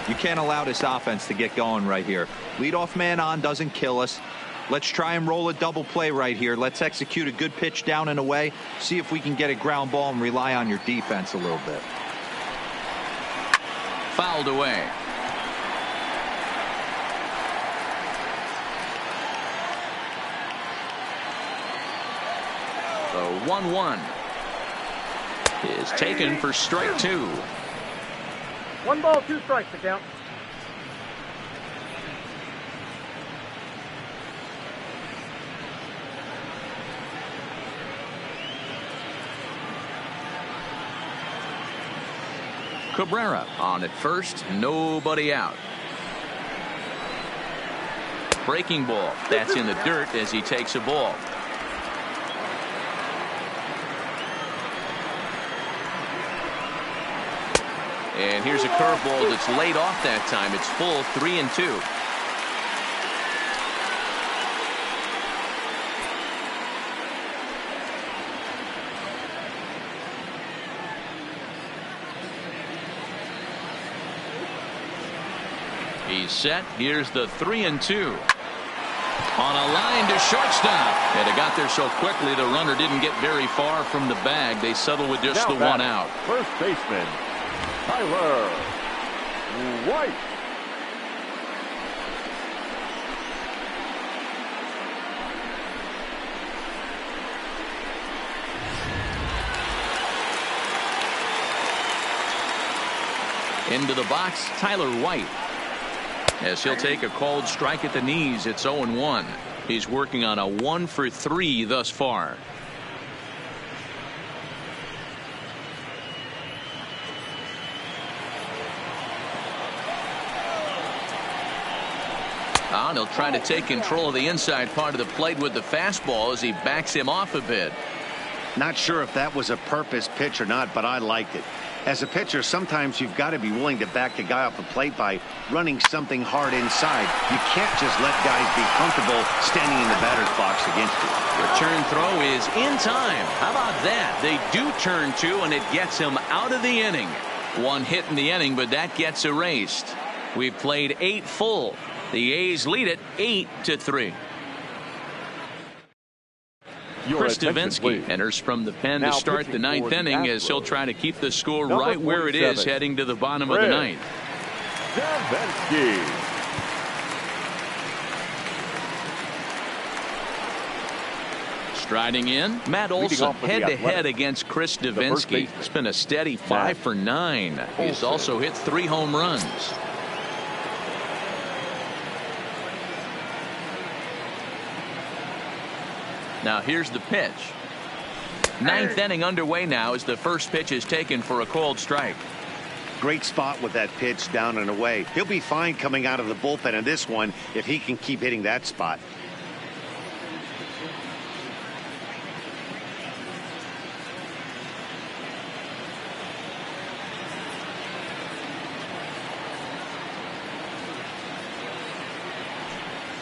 You can't allow this offense to get going right here. Leadoff man on doesn't kill us. Let's try and roll a double play right here. Let's execute a good pitch down and away. See if we can get a ground ball and rely on your defense a little bit. Fouled away. The 1-1 is taken for strike 2. 1 ball, 2 strikes to count. Cabrera on at first, nobody out. Breaking ball. That's in the dirt as he takes a ball. And here's a curveball that's laid off that time. It's full, 3-2. He's set. Here's the 3-2. On a line to shortstop. And it got there so quickly the runner didn't get very far from the bag. They settle with just the 1 out. First baseman, Tyler White. Into the box, Tyler White. As he'll take a called strike at the knees, it's 0-1. He's working on a 1 for 3 thus far. And he'll try to take control of the inside part of the plate with the fastball as he backs him off a bit. Not sure if that was a purpose pitch or not, but I liked it. As a pitcher, sometimes you've got to be willing to back the guy off the plate by running something hard inside. You can't just let guys be comfortable standing in the batter's box against you. Return throw is in time. How about that? They do turn 2, and it gets him out of the inning. 1 hit in the inning, but that gets erased. We've played 8 full. The A's lead it 8-3. Chris Davinsky enters from the pen to start the 9th inning as he'll try to keep the score right where it is heading to the bottom of the 9th. Davinsky. Striding in, Matt Olson head-to-head against Chris Davinsky. It's been a steady 5 for 9. He's also hit 3 home runs. Now here's the pitch. 9th inning underway now as the first pitch is taken for a called strike. Great spot with that pitch down and away. He'll be fine coming out of the bullpen in this one if he can keep hitting that spot.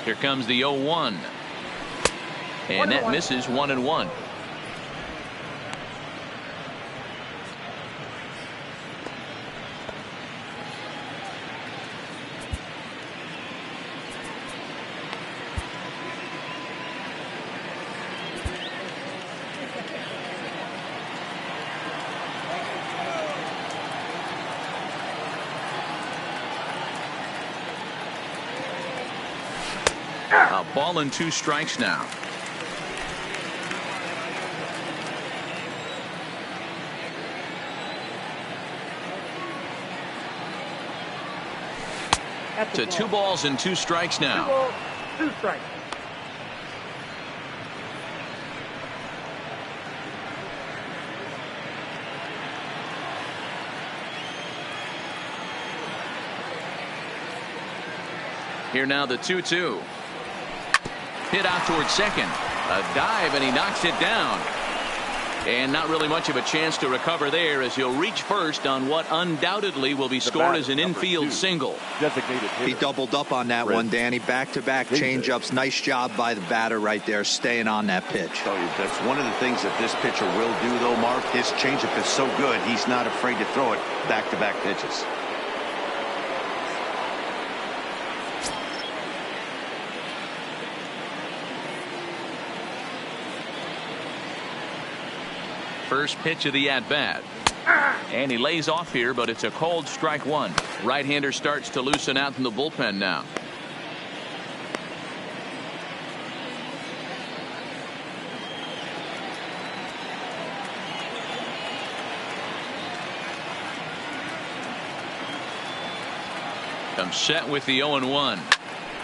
Here comes the 0-1. And that misses 1-1. A ball and 2 strikes now. To 2 balls and 2 strikes now. 2 balls, 2 strikes. Here now the 2-2. Hit out towards second. A dive and he knocks it down. And not really much of a chance to recover there, as he'll reach first on what undoubtedly will be scored as an infield single. He doubled up on that one, Danny. Back-to-back change-ups. Nice job by the batter right there, staying on that pitch. That's one of the things that this pitcher will do, though, Mark. His changeup is so good, he's not afraid to throw it back-to-back pitches. First pitch of the at-bat. And he lays off here, but it's a cold strike one. Right-hander starts to loosen out in the bullpen now. Comes set with the 0-1.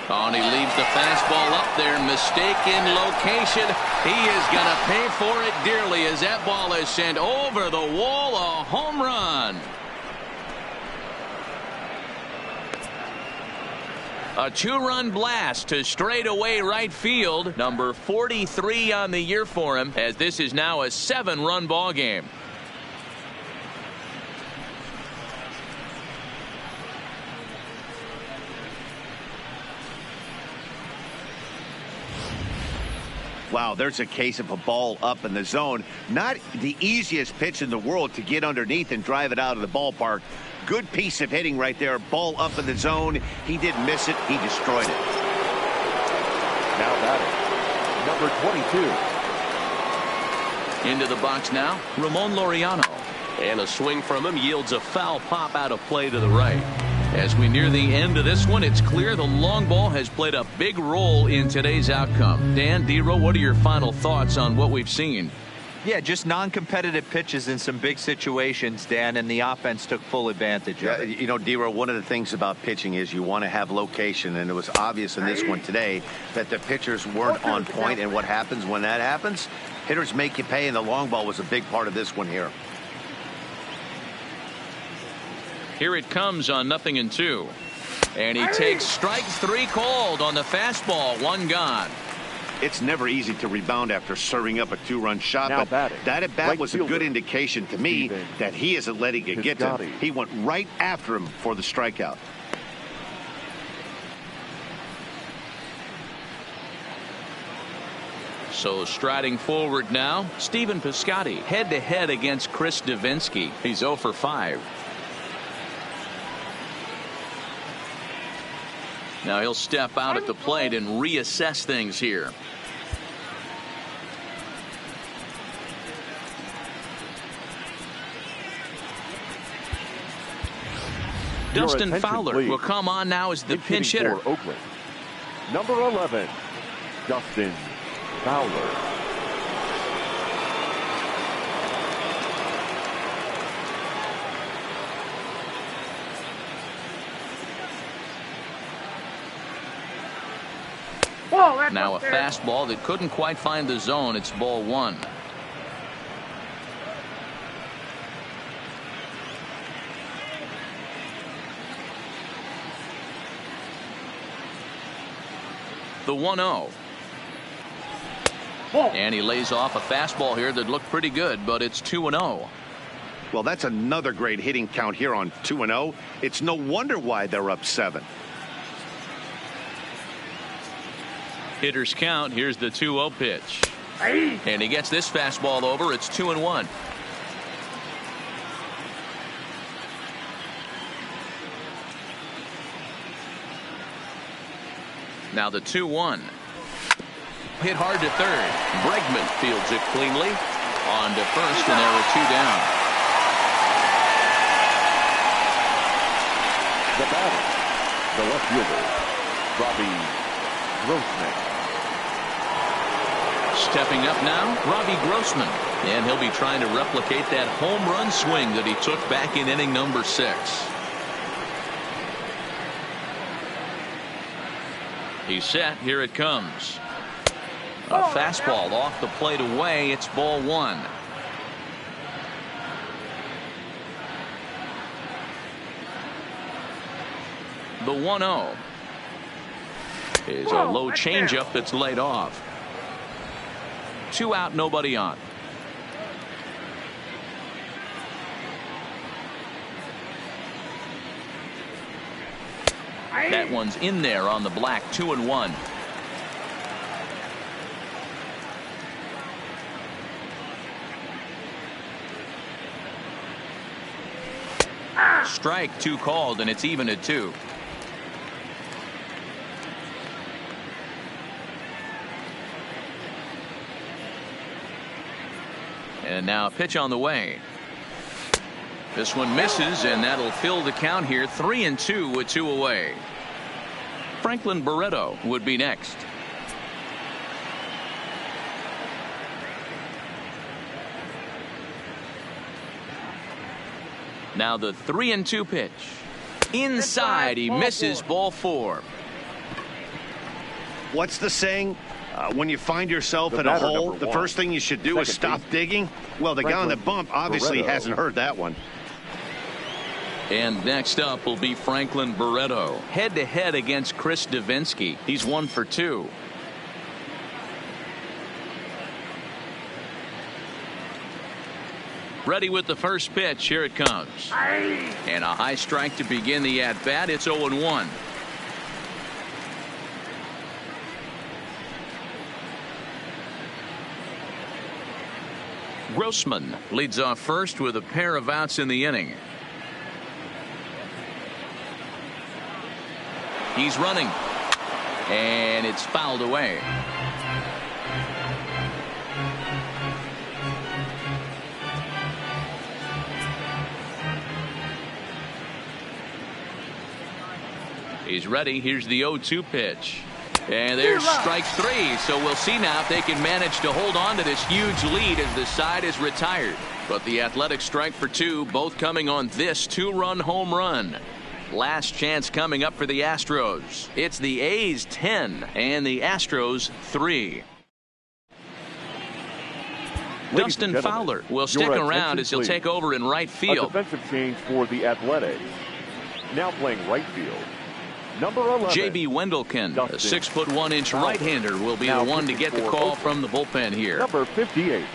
Oh, and he leaves the fastball up there. Mistaken location. He is going to pay for it dearly as that ball is sent over the wall. A home run. A two-run blast to straightaway right field. Number 43 on the year for him, as this is now a 7-run ball game. Wow, there's a case of a ball up in the zone. Not the easiest pitch in the world to get underneath and drive it out of the ballpark. Good piece of hitting right there. Ball up in the zone. He didn't miss it. He destroyed it. Now batting, number 22. Into the box now, Ramon Laureano. And a swing from him yields a foul pop out of play to the right. As we near the end of this one, it's clear the long ball has played a big role in today's outcome. Dan, Dero, what are your final thoughts on what we've seen? Yeah, just non-competitive pitches in some big situations, Dan, and the offense took full advantage of it. You know, Dero, one of the things about pitching is you want to have location, and it was obvious in this one today that the pitchers weren't on point, and what happens when that happens? Hitters make you pay, and the long ball was a big part of this one here. Here it comes on 0-2. And he takes strike 3 called on the fastball. 1 gone. It's never easy to rebound after serving up a 2-run shot, now but batting, that at bat right was a good indication to me that he isn't letting it get to him. He went right after him for the strikeout. So striding forward now, Stephen Piscotty head-to-head against Chris Davinsky. He's 0 for 5. Now he'll step out at the plate and reassess things here. Dustin Fowler please. will come on now as the pinch hitter. For Oakland, number 11, Dustin Fowler. Now a fastball that couldn't quite find the zone. It's ball 1. The 1-0. And he lays off a fastball here that looked pretty good, but it's 2-0. Well, that's another great hitting count here on 2-0. It's no wonder why they're up 7. Hitters count. Here's the 2-0 pitch. And he gets this fastball over. It's 2-1. Now the 2-1. Hit hard to third. Bregman fields it cleanly. On to first, and there are 2 down. The batter, the left fielder, Robbie Grossman. Stepping up now, Robbie Grossman. And he'll be trying to replicate that home run swing that he took back in inning number 6. He's set. Here it comes. A fastball off the plate away. It's ball 1. The 1-0 is a low changeup that's laid off. 2 out, nobody on. That one's in there on the black. 2-1. Strike 2 called, and it's even at 2. And now a pitch on the way. This one misses, and that'll fill the count here. 3-2 with 2 away. Franklin Barreto would be next. Now the 3-2 pitch. Inside, he misses. Ball 4. What's the saying? When you find yourself in a hole, the first thing you should do is stop digging. Well, the guy on the bump obviously hasn't heard that one. And next up will be Franklin Barreto, head-to-head against Chris Davinsky. He's 1 for 2. Ready with the first pitch. Here it comes. And a high strike to begin the at-bat. It's 0-1. Grossman leads off first with a pair of outs in the inning. He's running, and it's fouled away. He's ready. Here's the 0-2 pitch. And there's strike 3. So we'll see now if they can manage to hold on to this huge lead as the side is retired. But the Athletics strike for 2, both coming on this 2-run home run. Last chance coming up for the Astros. It's the A's 10 and the Astros 3. Dustin Fowler will stick around as he'll take over in right field. A defensive change for the Athletics. Now playing right field. Number 11. J.B. Wendelken, a 6'1" right-hander, will be the one to get the call from the bullpen here. Number 58.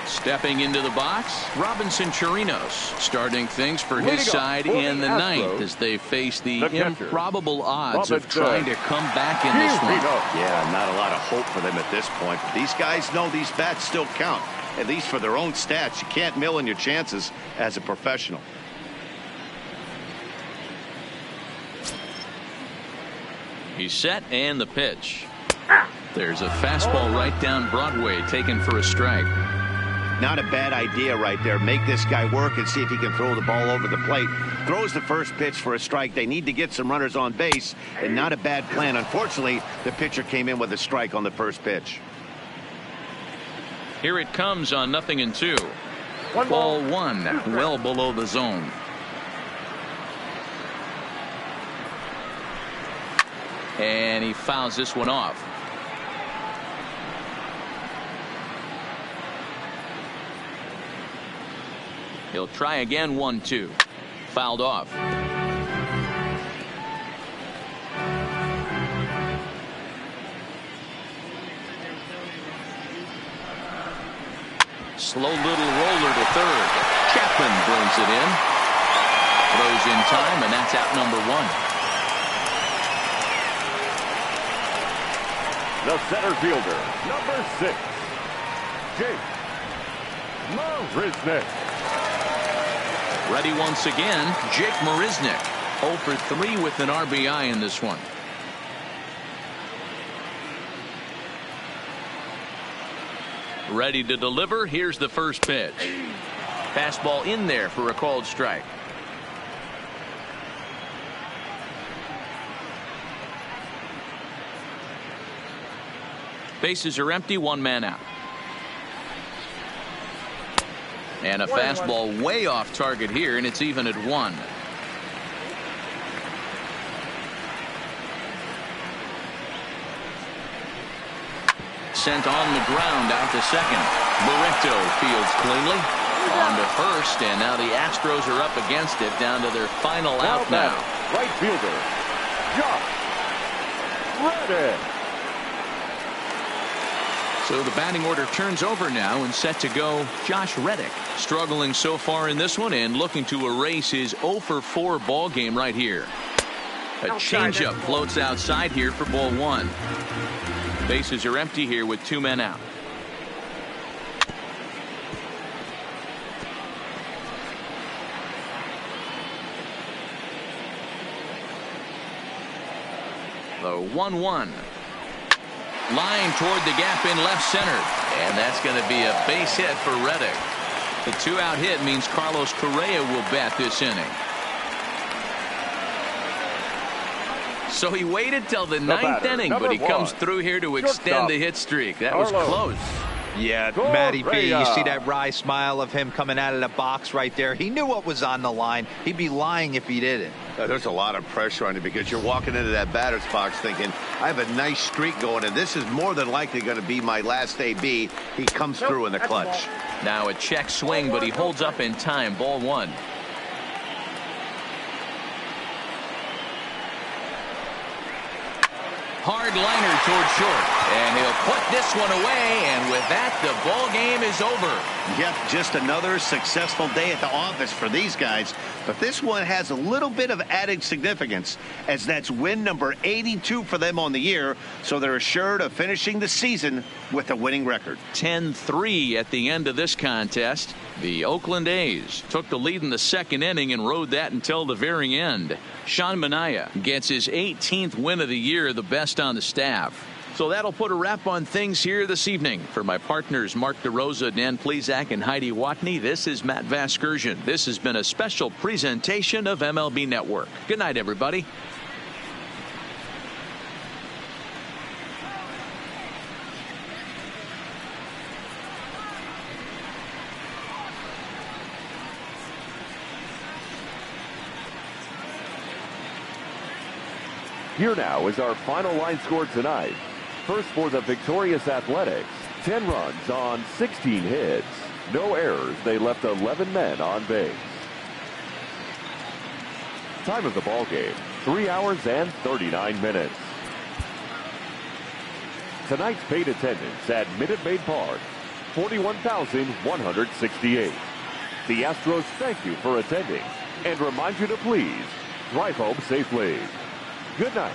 Stepping into the box, Robinson Chirinos, starting things for his side in the ninth as they face the improbable odds of trying to come back in this one. Yeah, not a lot of hope for them at this point. But these guys know these bats still count, at least for their own stats. You can't mill in your chances as a professional. He's set, and the pitch. There's a fastball right down Broadway, taken for a strike. Not a bad idea right there. Make this guy work and see if he can throw the ball over the plate. Throws the first pitch for a strike. They need to get some runners on base, and not a bad plan. Unfortunately, the pitcher came in with a strike on the first pitch. Here it comes on 0-2. Ball 1, well below the zone. And he fouls this one off. He'll try again. 1-2. Fouled off. Slow little roller to third. Chapman brings it in. Throws in time, and that's out number 1. The center fielder, number 6, Jake Marisnick. Ready once again, Jake Marisnick. 0 for 3 with an RBI in this one. Ready to deliver. Here's the first pitch. Fastball in there for a called strike. Bases are empty, 1 man out. And a fastball way off target here, and it's even at 1. Sent on the ground out to second. Barreto fields cleanly. On to first, and now the Astros are up against it, down to their final out now. Right fielder, Josh Reddick. So the batting order turns over now, and set to go Josh Reddick. Struggling so far in this one and looking to erase his 0 for 4 ball game right here. A changeup floats outside here for ball 1. Bases are empty here with 2 men out. The 1-1. Line toward the gap in left center. And that's going to be a base hit for Reddick. The 2-out hit means Carlos Correa will bat this inning. So he waited till the 9th inning, but he comes through here to extend the hit streak. That was close. Yeah, Matty B, you see that wry smile of him coming out of the box right there. He knew what was on the line. He'd be lying if he didn't. There's a lot of pressure on you because you're walking into that batter's box thinking, I have a nice streak going, and this is more than likely going to be my last AB. He comes through in the clutch. Now a check swing, but he holds up in time. Ball 1. Hard liner toward short, and he'll put this one away, and with that, the ball game is over. Yep, just another successful day at the office for these guys, but this one has a little bit of added significance, as that's win number 82 for them on the year, so they're assured of finishing the season with a winning record. 10-3 at the end of this contest. The Oakland A's took the lead in the 2nd inning and rode that until the very end. Sean Manaea gets his 18th win of the year, the best on the staff. So that'll put a wrap on things here this evening. For my partners Mark DeRosa, Dan Plesac, and Heidi Watney, this is Matt Vasgersian. This has been a special presentation of MLB Network. Good night, everybody. Here now is our final line score tonight. First for the victorious Athletics, 10 runs on 16 hits. No errors. They left 11 men on base. Time of the ball game, 3 hours and 39 minutes. Tonight's paid attendance at Minute Maid Park, 41,168. The Astros thank you for attending and remind you to please drive home safely. Good night.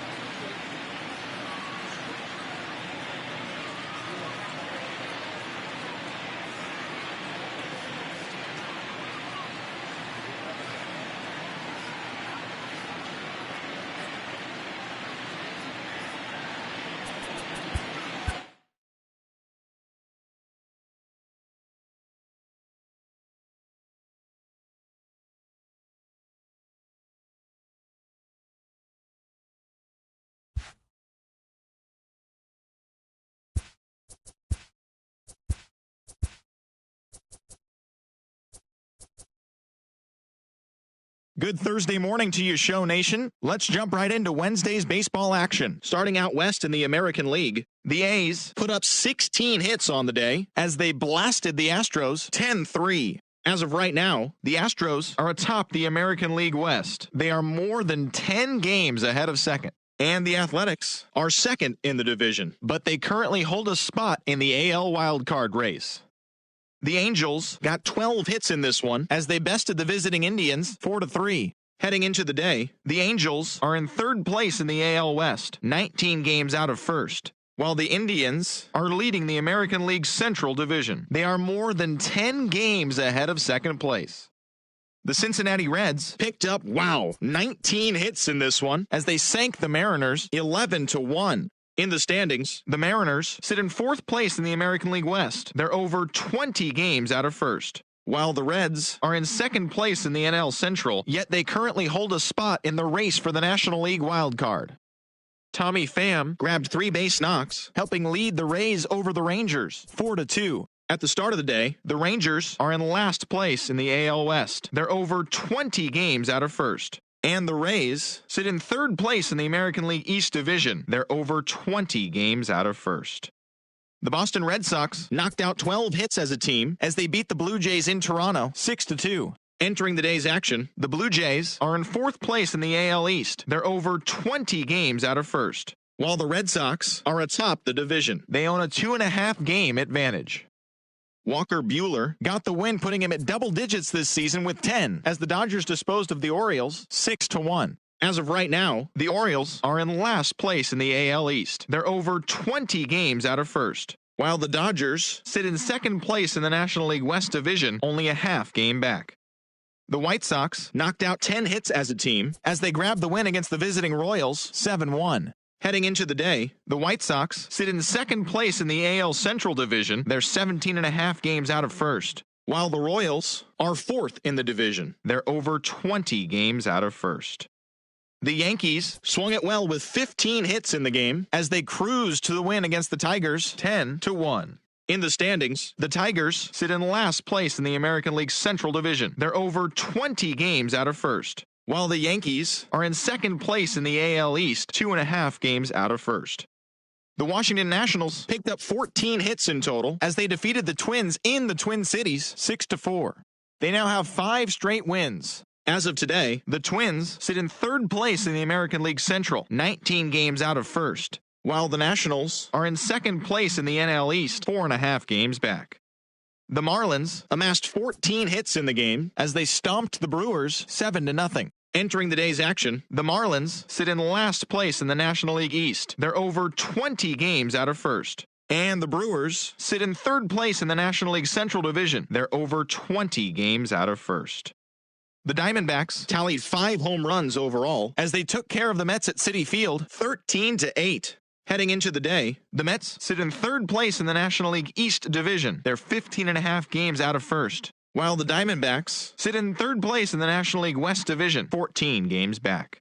Good Thursday morning to you, Show Nation. Let's jump right into Wednesday's baseball action. Starting out west in the American League, the A's put up 16 hits on the day as they blasted the Astros 10-3. As of right now, the Astros are atop the American League West. They are more than 10 games ahead of second. And the Athletics are second in the division, but they currently hold a spot in the AL wildcard race. The Angels got 12 hits in this one as they bested the visiting Indians 4-3. Heading into the day, the Angels are in third place in the AL West, 19 games out of first, while the Indians are leading the American League Central Division. They are more than 10 games ahead of second place. The Cincinnati Reds picked up, 19 hits in this one as they sank the Mariners 11-1. In the standings, the Mariners sit in fourth place in the American League West. They're over 20 games out of first, while the Reds are in second place in the NL Central, yet they currently hold a spot in the race for the National League wildcard. Tommy Pham grabbed 3 base knocks, helping lead the Rays over the Rangers 4-2. At the start of the day, the Rangers are in last place in the AL West. They're over 20 games out of first. And the Rays sit in third place in the American League East Division. They're over 20 games out of first. The Boston Red Sox knocked out 12 hits as a team as they beat the Blue Jays in Toronto 6-2. Entering the day's action, the Blue Jays are in fourth place in the AL East. They're over 20 games out of first, while the Red Sox are atop the division. They own a 2.5 game advantage. Walker Buehler got the win, putting him at double digits this season with 10, as the Dodgers disposed of the Orioles 6-1. As of right now, the Orioles are in last place in the AL East. They're over 20 games out of first, while the Dodgers sit in second place in the National League West Division, only a half game back. The White Sox knocked out 10 hits as a team as they grabbed the win against the visiting Royals 7-1. Heading into the day, the White Sox sit in second place in the AL Central Division. They're 17.5 games out of first, while the Royals are fourth in the division. They're over 20 games out of first. The Yankees swung it well with 15 hits in the game as they cruised to the win against the Tigers 10-1. In the standings, the Tigers sit in last place in the American League Central Division. They're over 20 games out of first, while the Yankees are in second place in the AL East, 2.5 games out of first. The Washington Nationals picked up 14 hits in total as they defeated the Twins in the Twin Cities 6-4. They now have 5 straight wins. As of today, the Twins sit in third place in the American League Central, 19 games out of first, while the Nationals are in second place in the NL East, 4.5 games back. The Marlins amassed 14 hits in the game as they stomped the Brewers 7-0. Entering the day's action, the Marlins sit in last place in the National League East. They're over 20 games out of first. And the Brewers sit in third place in the National League Central Division. They're over 20 games out of first. The Diamondbacks tallied 5 home runs overall as they took care of the Mets at Citi Field 13-8. Heading into the day, the Mets sit in third place in the National League East Division. They're 15.5 games out of first, while the Diamondbacks sit in third place in the National League West Division, 14 games back.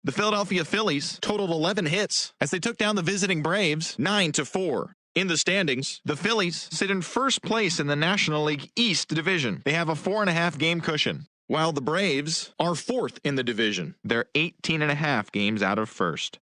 The Philadelphia Phillies totaled 11 hits as they took down the visiting Braves 9-4. In the standings, the Phillies sit in first place in the National League East Division. They have a 4.5 game cushion, while the Braves are fourth in the division. They're 18.5 games out of first.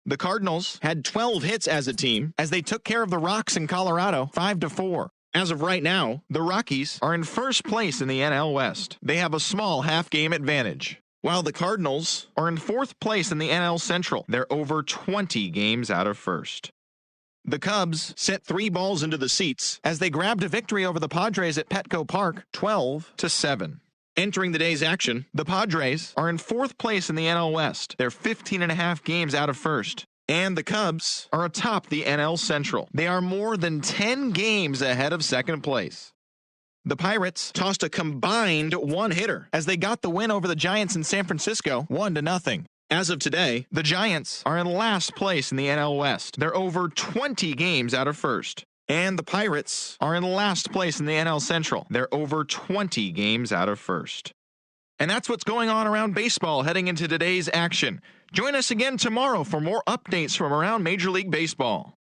The Cardinals had 12 hits as a team as they took care of the Rocks in Colorado 5-4. As of right now, the Rockies are in first place in the NL West. They have a small half-game advantage, while the Cardinals are in fourth place in the NL Central. They're over 20 games out of first. The Cubs sent 3 balls into the seats as they grabbed a victory over the Padres at Petco Park 12-7. Entering the day's action, the Padres are in fourth place in the NL West. They're 15.5 games out of first. And the Cubs are atop the NL Central. They are more than 10 games ahead of second place. The Pirates tossed a combined 1-hitter as they got the win over the Giants in San Francisco 1-0. As of today, the Giants are in last place in the NL West. They're over 20 games out of first. And the Pirates are in last place in the NL Central. They're over 20 games out of first. And that's what's going on around baseball heading into today's action. Join us again tomorrow for more updates from around Major League Baseball.